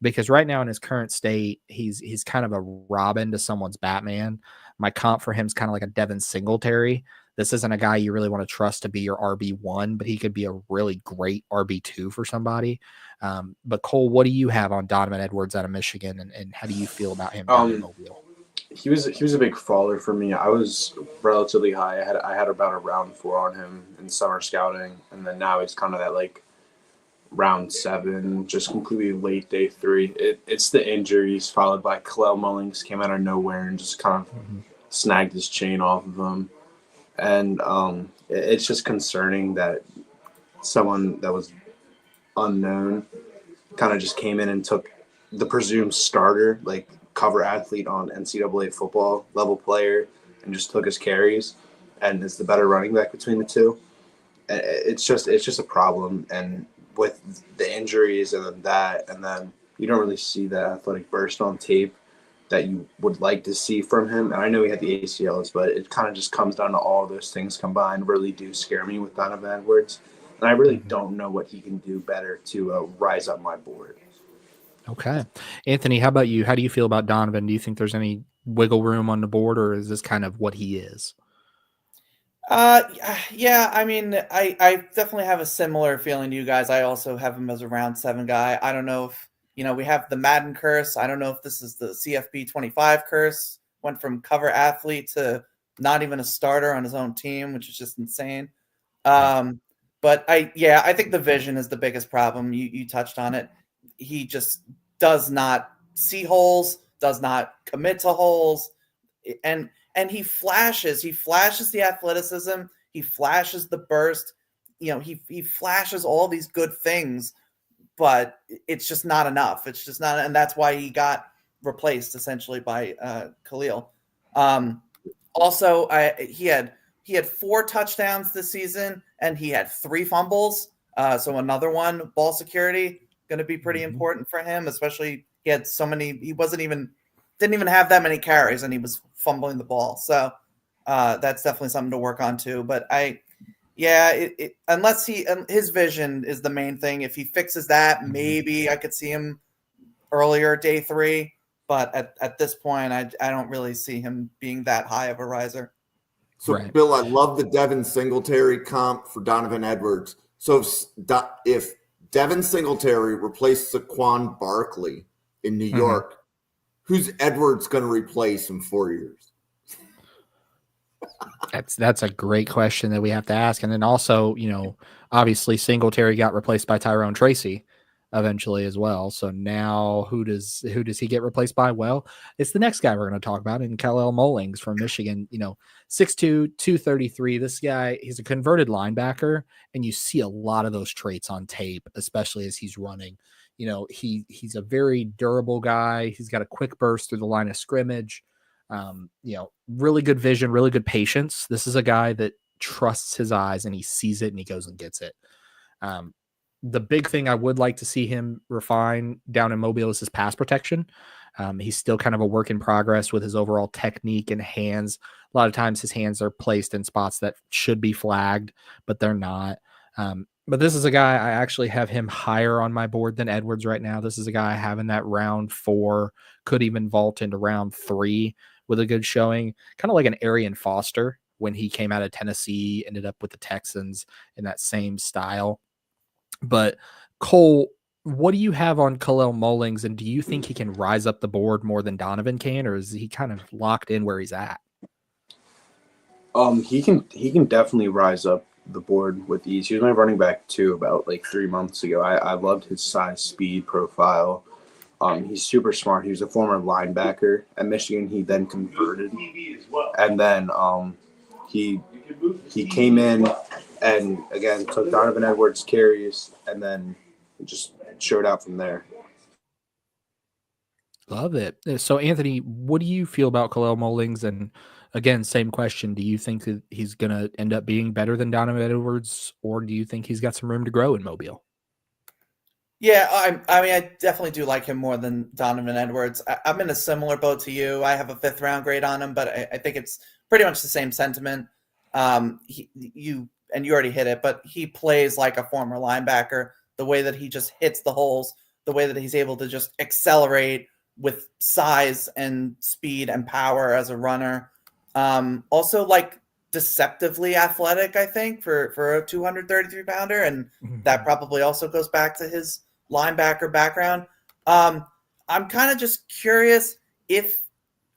because right now in his current state, he's kind of a Robin to someone's Batman. My comp for him is kind of like a Devin Singletary. This isn't a guy you really want to trust to be your RB1, but he could be a really great RB2 for somebody. But Cole, what do you have on Donovan Edwards out of Michigan, and how do you feel about him down in Mobile? He was a big faller for me. I was relatively high. I had about a round 4 on him in summer scouting, and then now he's kind of that like round 7, just completely late day 3. It's the injuries followed by Kalel Mullings came out of nowhere and just kind of snagged his chain off of him. And it's just concerning that someone that was unknown kind of just came in and took the presumed starter, like cover athlete on NCAA football level player, and just took his carries and is the better running back between the two. It's just a problem. And with the injuries and then you don't really see that athletic burst on tape that you would like to see from him. And I know he had the ACLs, but it kind of just comes down to all those things combined really do scare me with Donovan Edwards. And I really don't know what he can do better to rise up my board. Okay. Anthony, how about you? How do you feel about Donovan? Do you think there's any wiggle room on the board, or is this kind of what he is? Yeah, I mean, I definitely have a similar feeling to you guys. I also have him as a round 7 guy. I don't know if, we have the Madden curse. I don't know if this is the CFB 25 curse. Went from cover athlete to not even a starter on his own team, which is just insane. But I think the vision is the biggest problem. You touched on it. He just does not see holes, does not commit to holes, and he flashes the athleticism, he flashes the burst, he flashes all these good things, but it's just not enough. It's just not, and that's why he got replaced essentially by Kalel. Also, he had 4 touchdowns this season, and he had 3 fumbles. So another one, ball security, going to be pretty important for him, especially he had so many. He didn't even have that many carries, and he was fumbling the ball. So that's definitely something to work on too. But unless his vision is the main thing. If he fixes that, maybe I could see him earlier day 3. But at this point, I don't really see him being that high of a riser. So, right. Bill, I love the Devin Singletary comp for Donovan Edwards. So if Devin Singletary replaced Saquon Barkley in New York, who's Edwards going to replace in 4 years? That's a great question that we have to ask. And then also, obviously Singletary got replaced by Tyrone Tracy eventually as well. So now who does he get replaced by? Well, it's the next guy we're going to talk about in Kalel Mullings from Michigan. 6'2", 233. This guy, he's a converted linebacker, and you see a lot of those traits on tape, especially as he's running. He's a very durable guy. He's got a quick burst through the line of scrimmage. Really good vision, really good patience. This is a guy that trusts his eyes, and he sees it and he goes and gets it. The big thing I would like to see him refine down in Mobile is his pass protection. He's still kind of a work in progress with his overall technique and hands. A lot of times his hands are placed in spots that should be flagged, but they're not. But this is a guy, I actually have him higher on my board than Edwards right now. This is a guy I have in that round 4, could even vault into round 3 with a good showing. Kind of like an Arian Foster when he came out of Tennessee, ended up with the Texans in that same style. But Cole, what do you have on Kalel Mullings, and do you think he can rise up the board more than Donovan can, or is he kind of locked in where he's at? He can definitely rise up the board with ease. He was my running back too about like 3 months ago. I loved his size, speed profile. He's super smart. He was a former linebacker at Michigan. He then converted, and then he came in and again took Donovan Edwards' carries, and then just showed out from there. Love it. So, Anthony, what do you feel about Kalel Mullings? And again, same question. Do you think that he's going to end up being better than Donovan Edwards, or do you think he's got some room to grow in Mobile? Yeah, I mean, I definitely do like him more than Donovan Edwards. I'm in a similar boat to you. I have a 5th round grade on him, but I think it's pretty much the same sentiment. You already hit it, but he plays like a former linebacker. The way that he just hits the holes, the way that he's able to just accelerate with size and speed and power as a runner. Also, like deceptively athletic, I think, for a 233 pounder, and that probably also goes back to his linebacker background. I'm kind of just curious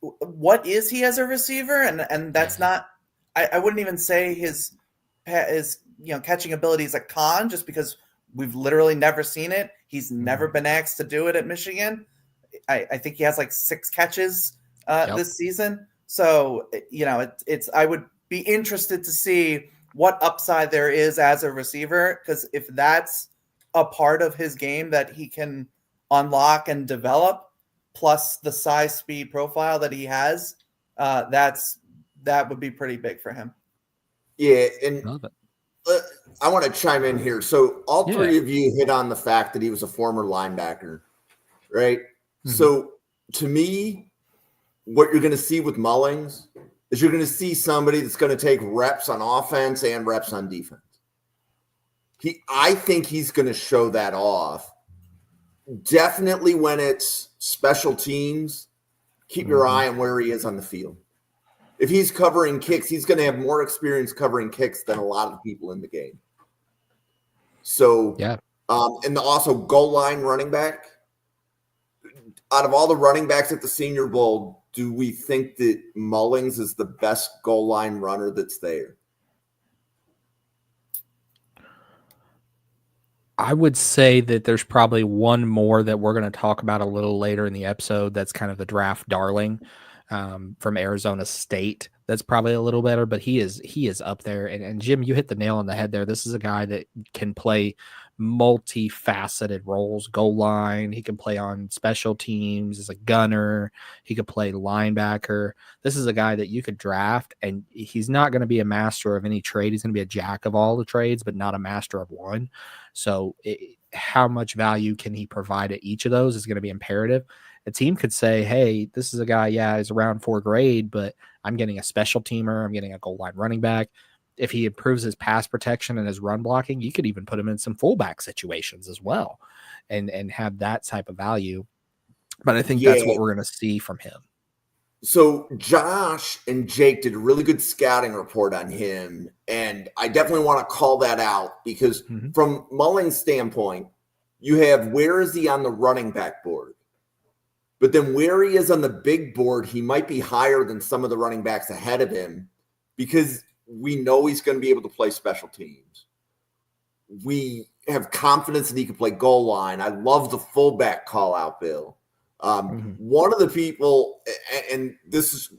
what is he as a receiver, and that's not. I wouldn't even say his catching ability is a con, just because we've literally never seen it. He's never been asked to do it at Michigan. I think he has like 6 catches this season. So it's I would be interested to see what upside there is as a receiver, because if that's a part of his game that he can unlock and develop, plus the size speed profile that he has, that would be pretty big for him. Yeah, and I want to chime in here. So all 3 of you hit on the fact that he was a former linebacker, right? So to me, what you're going to see with Mullings is you're going to see somebody that's going to take reps on offense and reps on defense. I think he's going to show that off. Definitely when it's special teams, keep your eye on where he is on the field. If he's covering kicks, he's going to have more experience covering kicks than a lot of people in the game. So, and also goal line running back. Out of all the running backs at the Senior Bowl, do we think that Mullings is the best goal line runner that's there? I would say that there's probably one more that we're going to talk about a little later in the episode. That's kind of the draft darling from Arizona State. That's probably a little better, but he is up there. And Jim, you hit the nail on the head there. This is a guy that can play multifaceted roles. Goal line, he can play on special teams as a gunner, he could play linebacker. This is a guy that you could draft, and he's not going to be a master of any trade. He's going to be a jack of all the trades, but not a master of one. So how much value can he provide at each of those is going to be imperative. A team could say, hey, this is a guy, he's around 4 grade, but I'm getting a special teamer, I'm getting a goal line running back. If he improves his pass protection and his run blocking, you could even put him in some fullback situations as well and have that type of value. But I think that's what we're going to see from him. So Josh and Jake did a really good scouting report on him, and I definitely want to call that out because from Mullings' standpoint, you have where is he on the running back board? But then where he is on the big board, he might be higher than some of the running backs ahead of him because we know he's going to be able to play special teams. We have confidence that he can play goal line. I love the fullback call out, Bill. One of the people, and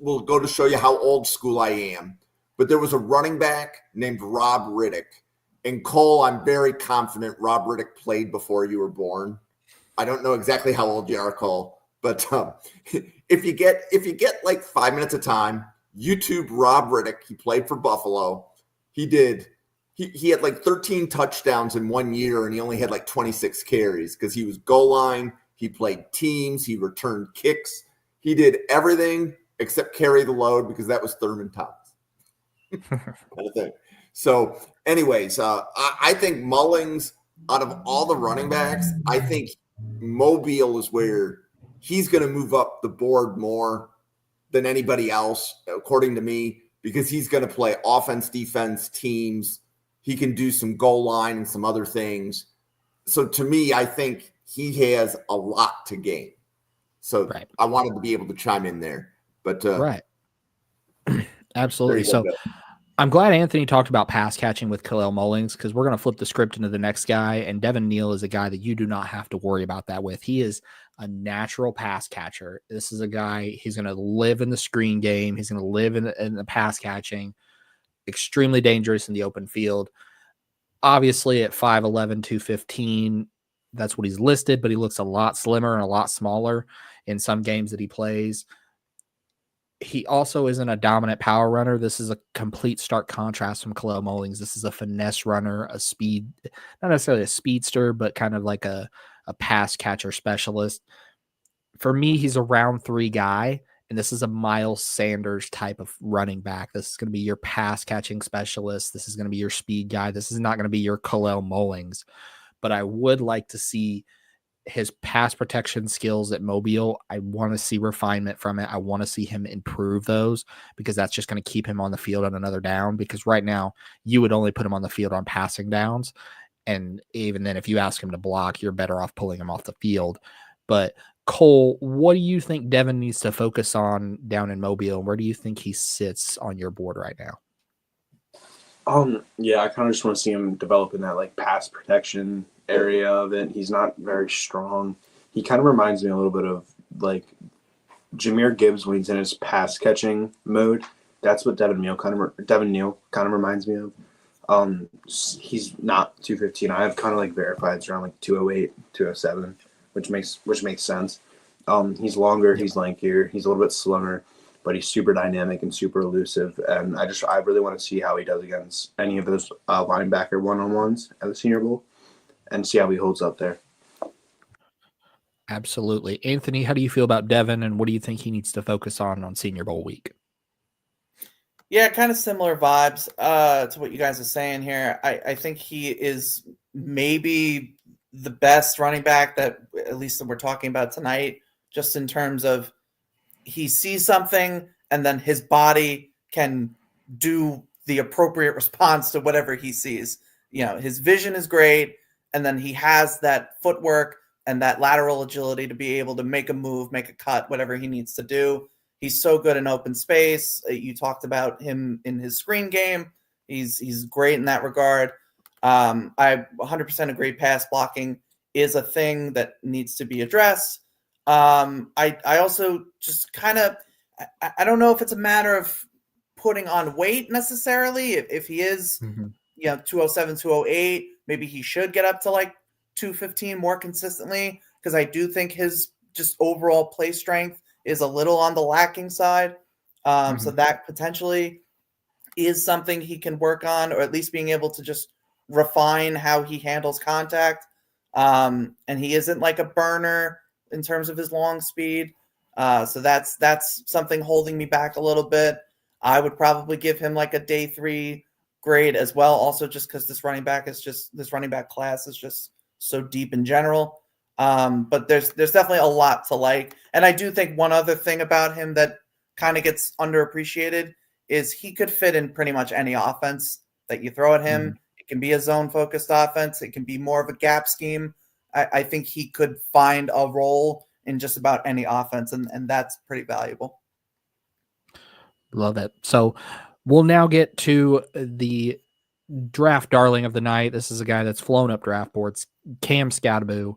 will go to show you how old school I am, but there was a running back named Rob Riddick. And Cole, I'm very confident Rob Riddick played before you were born. I don't know exactly how old you are, Cole, but if you get like 5 minutes of time, YouTube Rob Riddick. He played for Buffalo. He had like 13 touchdowns in 1 year, and he only had like 26 carries because he was goal line. He played teams. He returned kicks. He did everything except carry the load because that was Thurman Thomas. Kind of thing. So anyways, I think Mullings, out of all the running backs, I think Mobile is where he's going to move up the board more than anybody else, according to me, because he's going to play offense, defense, teams. He can do some goal line and some other things. So to me, I think he has a lot to gain. So I wanted to be able to chime in there. But Absolutely. So I'm glad Anthony talked about pass catching with Kalel Mullings, because we're going to flip the script into the next guy. And Devin Neal is a guy that you do not have to worry about that with. He is a natural pass catcher. This is a guy, he's going to live in the screen game. He's going to live in the pass catching, extremely dangerous in the open field. Obviously at 5'11", 215, that's what he's listed, but he looks a lot slimmer and a lot smaller in some games that he plays. He also isn't a dominant power runner. This is a complete stark contrast from Kalel Mullings. This is a finesse runner, a speed, not necessarily a speedster, but kind of like a pass catcher specialist. For me, he's a round 3 guy, and this is a Miles Sanders type of running back. This is going to be your pass catching specialist. This is going to be your speed guy. This is not going to be your Kalel Mullings, but I would like to see his pass protection skills at Mobile. I want to see refinement from it. I want to see him improve those, because that's just going to keep him on the field on another down, because right now you would only put him on the field on passing downs. And even then, if you ask him to block, you're better off pulling him off the field. But Cole, what do you think Devin needs to focus on down in Mobile? And where do you think he sits on your board right now? Yeah, I kind of just want to see him develop in that like pass protection area of it. He's not very strong. He kind of reminds me a little bit of like Jahmyr Gibbs when he's in his pass catching mode. That's what Devin Neal kind of reminds me of. He's not 215. I have kind of like verified it's around like 208, 207, which makes sense. He's longer, he's lankier, he's a little bit slimmer, but he's super dynamic and super elusive. And I really want to see how he does against any of those linebacker one-on-ones at the Senior Bowl and see how he holds up there. Absolutely. Anthony, how do you feel about Devin, and what do you think he needs to focus on Senior Bowl week? Yeah, kind of similar vibes to what you guys are saying here. I think he is maybe the best running back that at least that we're talking about tonight, just in terms of he sees something and then his body can do the appropriate response to whatever he sees. You know, his vision is great, and then he has that footwork and that lateral agility to be able to make a move, make a cut, whatever he needs to do. He's so good in open space. You talked about him in his screen game. He's great in that regard. I 100% agree. Pass blocking is a thing that needs to be addressed. I also just kind of, I don't know if it's a matter of putting on weight necessarily. If he is, 207, 208, maybe he should get up to like 215 more consistently, because I do think his just overall play strength is a little on the lacking side. So that potentially is something he can work on, or at least being able to just refine how he handles contact. And he isn't like a burner in terms of his long speed. So that's something holding me back a little bit. I would probably give him like a day 3 grade as well. Also, just because this running back class is just so deep in general. But there's definitely a lot to like. And I do think one other thing about him that kind of gets underappreciated is he could fit in pretty much any offense that you throw at him. It can be a zone-focused offense. It can be more of a gap scheme. I think he could find a role in just about any offense, and that's pretty valuable. Love it. So we'll now get to the draft darling of the night. This is a guy that's flown up draft boards, Cam Skattebo.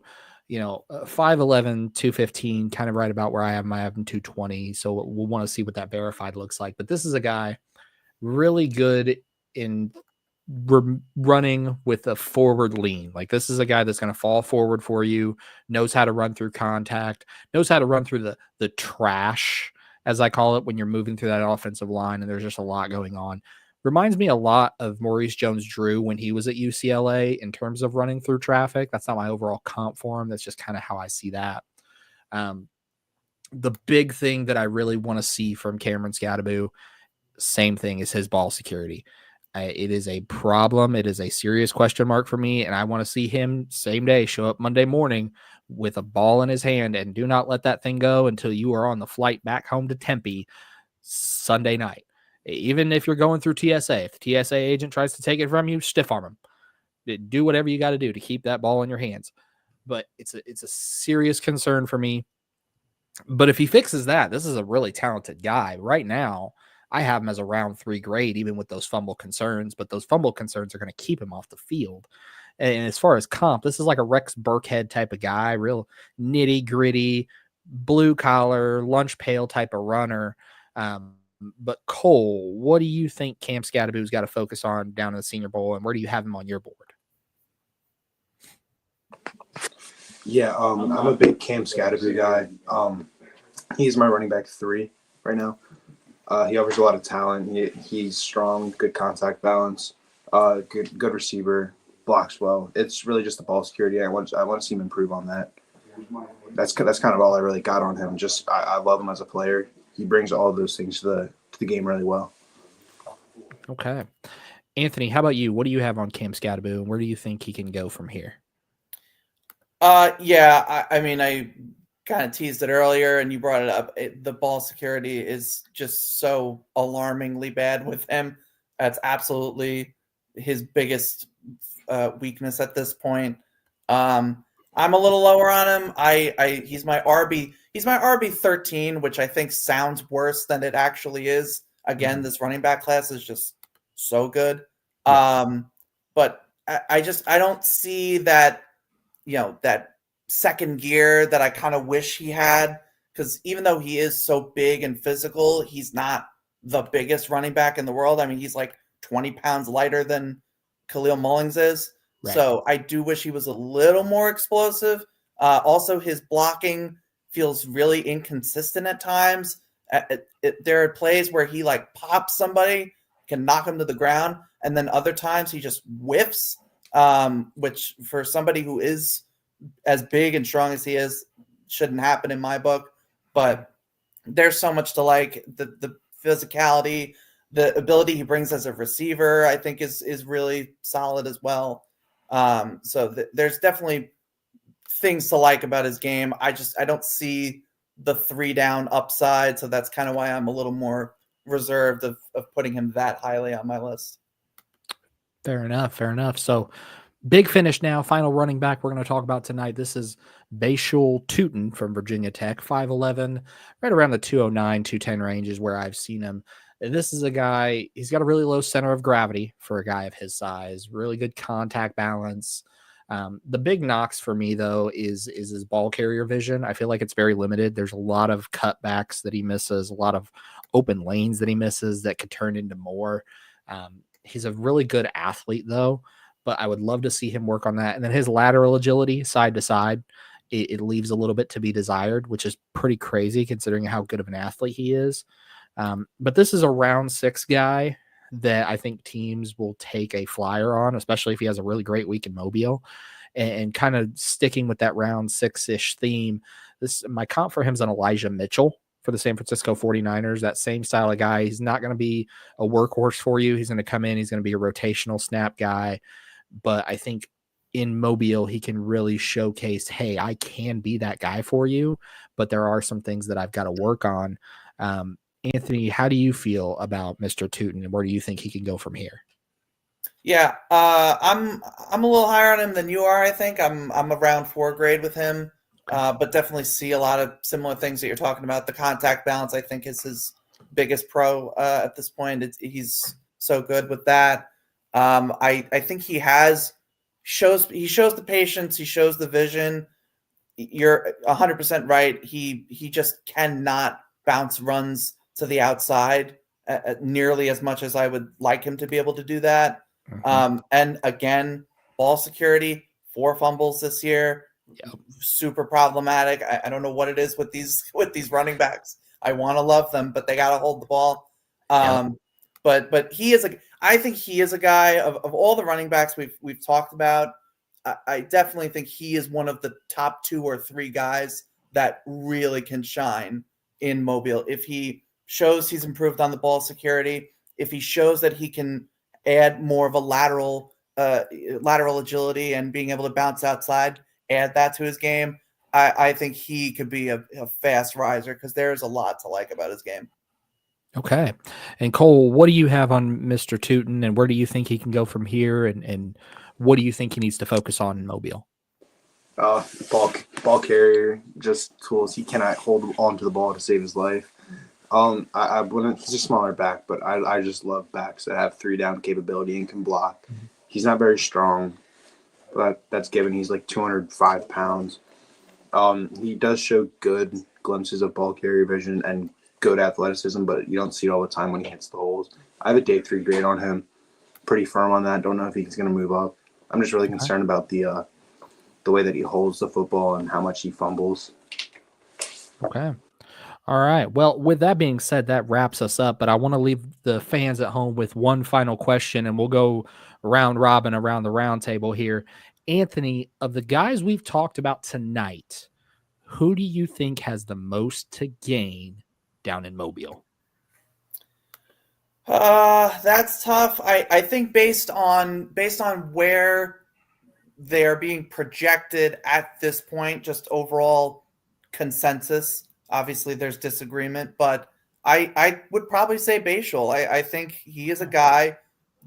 5'11", 215, kind of right about where I have him. I have him 220. So we'll want to see what that verified looks like. But this is a guy really good in running with a forward lean. Like, this is a guy that's going to fall forward for you, knows how to run through contact, knows how to run through the trash, as I call it, when you're moving through that offensive line and there's just a lot going on. Reminds me a lot of Maurice Jones-Drew when he was at UCLA in terms of running through traffic. That's not my overall comp for him. That's just kind of how I see that. The big thing that I really want to see from Cameron Skattebo, same thing, is his ball security. It is a problem. It is a serious question mark for me, and I want to see him same day show up Monday morning with a ball in his hand, and do not let that thing go until you are on the flight back home to Tempe Sunday night. Even if you're going through TSA, if the TSA agent tries to take it from you, stiff arm him. Do whatever you got to do to keep that ball in your hands. But it's a serious concern for me. But if he fixes that, this is a really talented guy. Right now, I have him as a round 3 grade, even with those fumble concerns, but those fumble concerns are going to keep him off the field. And as far as comp, this is like a Rex Burkhead type of guy, real nitty gritty, blue collar, lunch pail type of runner. But Cole, what do you think Cam Skattebo's got to focus on down in the Senior Bowl, and where do you have him on your board? Yeah, I'm a big Cam Skattebo guy. He's my running back 3 right now. He offers a lot of talent. He's strong, good contact balance, good receiver, blocks well. It's really just the ball security. I want to see him improve on that. That's kind of all I really got on him. Just I love him as a player. He brings all of those things to the game really well. Okay. Anthony, how about you? What do you have on Cam Skattebo, and where do you think he can go from here? Yeah, I mean, I kind of teased it earlier, and you brought it up. The ball security is just so alarmingly bad with him. That's absolutely his biggest weakness at this point. I'm a little lower on him. He's my RB. He's my RB 13, which I think sounds worse than it actually is. Again, this running back class is just so good. But I don't see that, that second gear that I kind of wish he had, because even though he is so big and physical, he's not the biggest running back in the world. I mean, he's like 20 pounds lighter than Kalel Mullings is. Right. So I do wish he was a little more explosive. Also, his blocking feels really inconsistent at times. There are plays where he like pops somebody, can knock him to the ground, and then other times he just whiffs, which for somebody who is as big and strong as he is shouldn't happen in my book. But there's so much to like. The physicality, the ability he brings as a receiver, I think is really solid as well. So there's definitely things to like about his game. I don't see the 3-down upside. So that's kind of why I'm a little more reserved of putting him that highly on my list. Fair enough. So big finish now. Final running back we're going to talk about tonight. This is Bhayshul Tuten from Virginia Tech, 5'11", right around the 209, 210 range is where I've seen him. This is a guy, he's got a really low center of gravity for a guy of his size, really good contact balance. The big knocks for me, though, is his ball carrier vision. I feel like it's very limited. There's a lot of cutbacks that he misses, a lot of open lanes that he misses that could turn into more. He's a really good athlete, though, but I would love to see him work on that. And then his lateral agility, side to side, it leaves a little bit to be desired, which is pretty crazy considering how good of an athlete he is. But this is a round 6 guy that I think teams will take a flyer on, especially if he has a really great week in Mobile. And kind of sticking with that round 6-ish theme, my comp for him is an Elijah Mitchell for the San Francisco 49ers, that same style of guy. He's not going to be a workhorse for you. He's going to come in. He's going to be a rotational snap guy. But I think in Mobile, he can really showcase, hey, I can be that guy for you, but there are some things that I've got to work on. Anthony, how do you feel about Mr. Tuten, and where do you think he can go from here? Yeah, I'm a little higher on him than you are. I think I'm around 4 grade with him, but definitely see a lot of similar things that you're talking about. The contact balance, I think, is his biggest pro at this point. He's so good with that. I think he shows the patience, he shows the vision. You're 100% right. He just cannot bounce runs to the outside nearly as much as I would like him to be able to do that. Mm-hmm. And again, ball security, 4 fumbles this year. Yep. Super problematic. I don't know what it is with these running backs. I want to love them, but they got to hold the ball. Yep. But I think he is a guy of all the running backs we've talked about. I definitely think he is one of the top 2 or 3 guys that really can shine in Mobile. If he shows he's improved on the ball security, if he shows that he can add more of a lateral agility and being able to bounce outside, add that to his game, I think he could be a fast riser, because there's a lot to like about his game. Okay. And Cole, what do you have on Mr. Tuten, and where do you think he can go from here, and what do you think he needs to focus on in Mobile? Ball carrier, just tools. He cannot hold on to the ball to save his life. I wouldn't. He's a smaller back, but I just love backs that have 3-down capability and can block. He's not very strong, but that's given. He's like 205 pounds. He does show good glimpses of ball carrier vision and good athleticism, but you don't see it all the time when he hits the holes. I have a day 3 grade on him. Pretty firm on that. Don't know if he's going to move up. I'm just really concerned about the way that he holds the football and how much he fumbles. Okay. All right. Well, with that being said, that wraps us up. But I want to leave the fans at home with one final question, and we'll go round robin around the round table here. Anthony, of the guys we've talked about tonight, who do you think has the most to gain down in Mobile? That's tough. I think based on where they're being projected at this point, just overall consensus. Obviously, there's disagreement, but I would probably say Bhayshul. I think he is a guy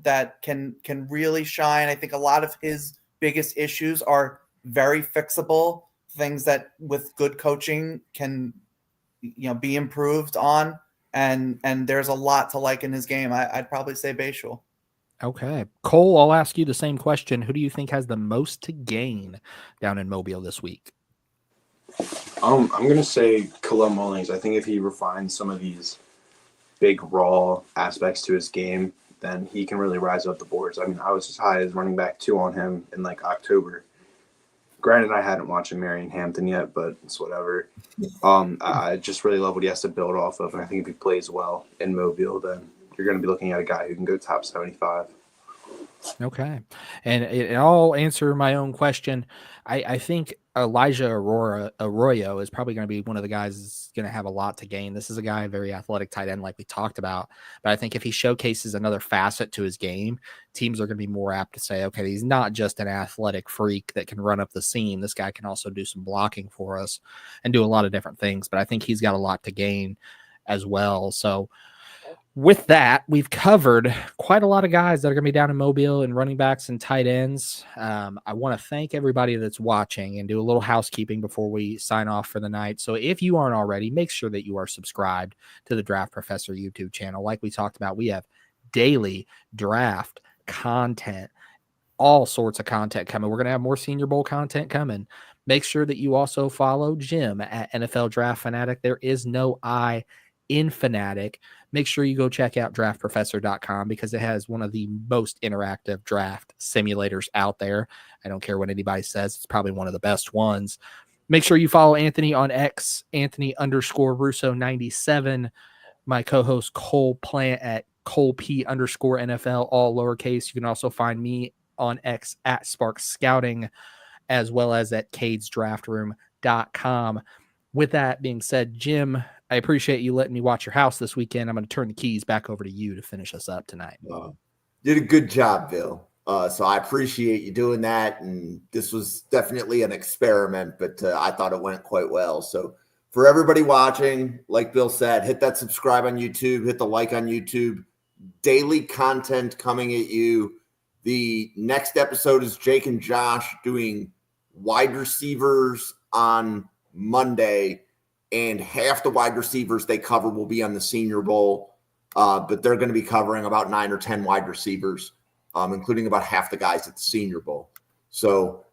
that can really shine. I think a lot of his biggest issues are very fixable, things that with good coaching can be improved on, and there's a lot to like in his game. I'd probably say Bhayshul. Okay. Cole, I'll ask you the same question. Who do you think has the most to gain down in Mobile this week? I'm gonna say Kalel Mullings. I think if he refines some of these big raw aspects to his game, then he can really rise up the boards. I mean, I was as high as running back 2 on him in like October. Granted, I hadn't watched him Marion Hampton yet, but it's whatever. I just really love what he has to build off of, and I think if he plays well in Mobile, then you're going to be looking at a guy who can go top 75. Okay. And I'll answer my own question. I think Elijah Arroyo is probably going to be one of the guys that's going to have a lot to gain. This is a guy, very athletic tight end, like we talked about. But I think if he showcases another facet to his game, teams are going to be more apt to say, okay, he's not just an athletic freak that can run up the seam. This guy can also do some blocking for us and do a lot of different things. But I think he's got a lot to gain as well. So with that, we've covered quite a lot of guys that are going to be down in Mobile and running backs and tight ends. I want to thank everybody that's watching and do a little housekeeping before we sign off for the night. So if you aren't already, make sure that you are subscribed to the Draft Professor YouTube channel. Like we talked about, we have daily draft content, all sorts of content coming. We're going to have more Senior Bowl content coming. Make sure that you also follow Jim at NFL Draft Fanatic. There is no I in Fanatic. Make sure you go check out draftprofessor.com because it has one of the most interactive draft simulators out there. I don't care what anybody says. It's probably one of the best ones. Make sure you follow Anthony on X, Anthony_Russo97. My co-host Cole Plant at ColeP_NFL, all lowercase. You can also find me on X at Sparks Scouting, as well as at CadesDraftRoom.com. With that being said, Jim, I appreciate you letting me watch your house this weekend. I'm going to turn the keys back over to you to finish us up tonight. Did a good job, Bill. So I appreciate you doing that. And this was definitely an experiment, but I thought it went quite well. So for everybody watching, like Bill said, hit that subscribe on YouTube, hit the like on YouTube. Daily content coming at you. The next episode is Jake and Josh doing wide receivers on Monday. And half the wide receivers they cover will be on the Senior Bowl, but they're going to be covering about 9 or 10 wide receivers, including about half the guys at the Senior Bowl. So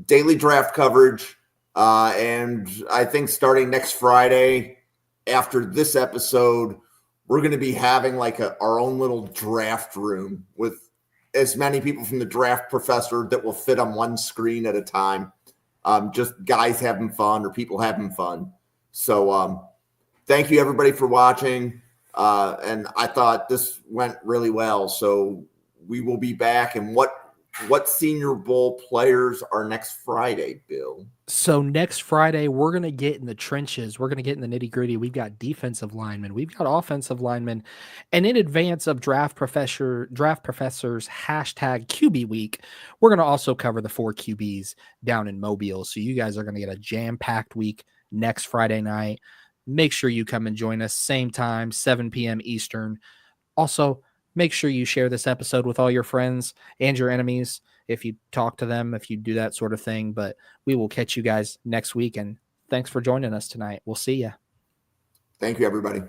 daily draft coverage, and I think starting next Friday after this episode, we're going to be having like our own little draft room with as many people from the Draft Professor that will fit on one screen at a time, just guys having fun or people having fun. So thank you, everybody, for watching. And I thought this went really well. So we will be back. And what Senior Bowl players are next Friday, Bill? So next Friday, we're going to get in the trenches. We're going to get in the nitty-gritty. We've got defensive linemen. We've got offensive linemen. And in advance of Draft Professor's hashtag QB week, we're going to also cover the 4 QBs down in Mobile. So you guys are going to get a jam-packed week next Friday night. Make sure you come and join us, same time, 7 p.m. Eastern. Also, make sure you share this episode with all your friends and your enemies if you talk to them, if you do that sort of thing. But we will catch you guys next week, and thanks for joining us tonight. We'll see you. Thank you, everybody.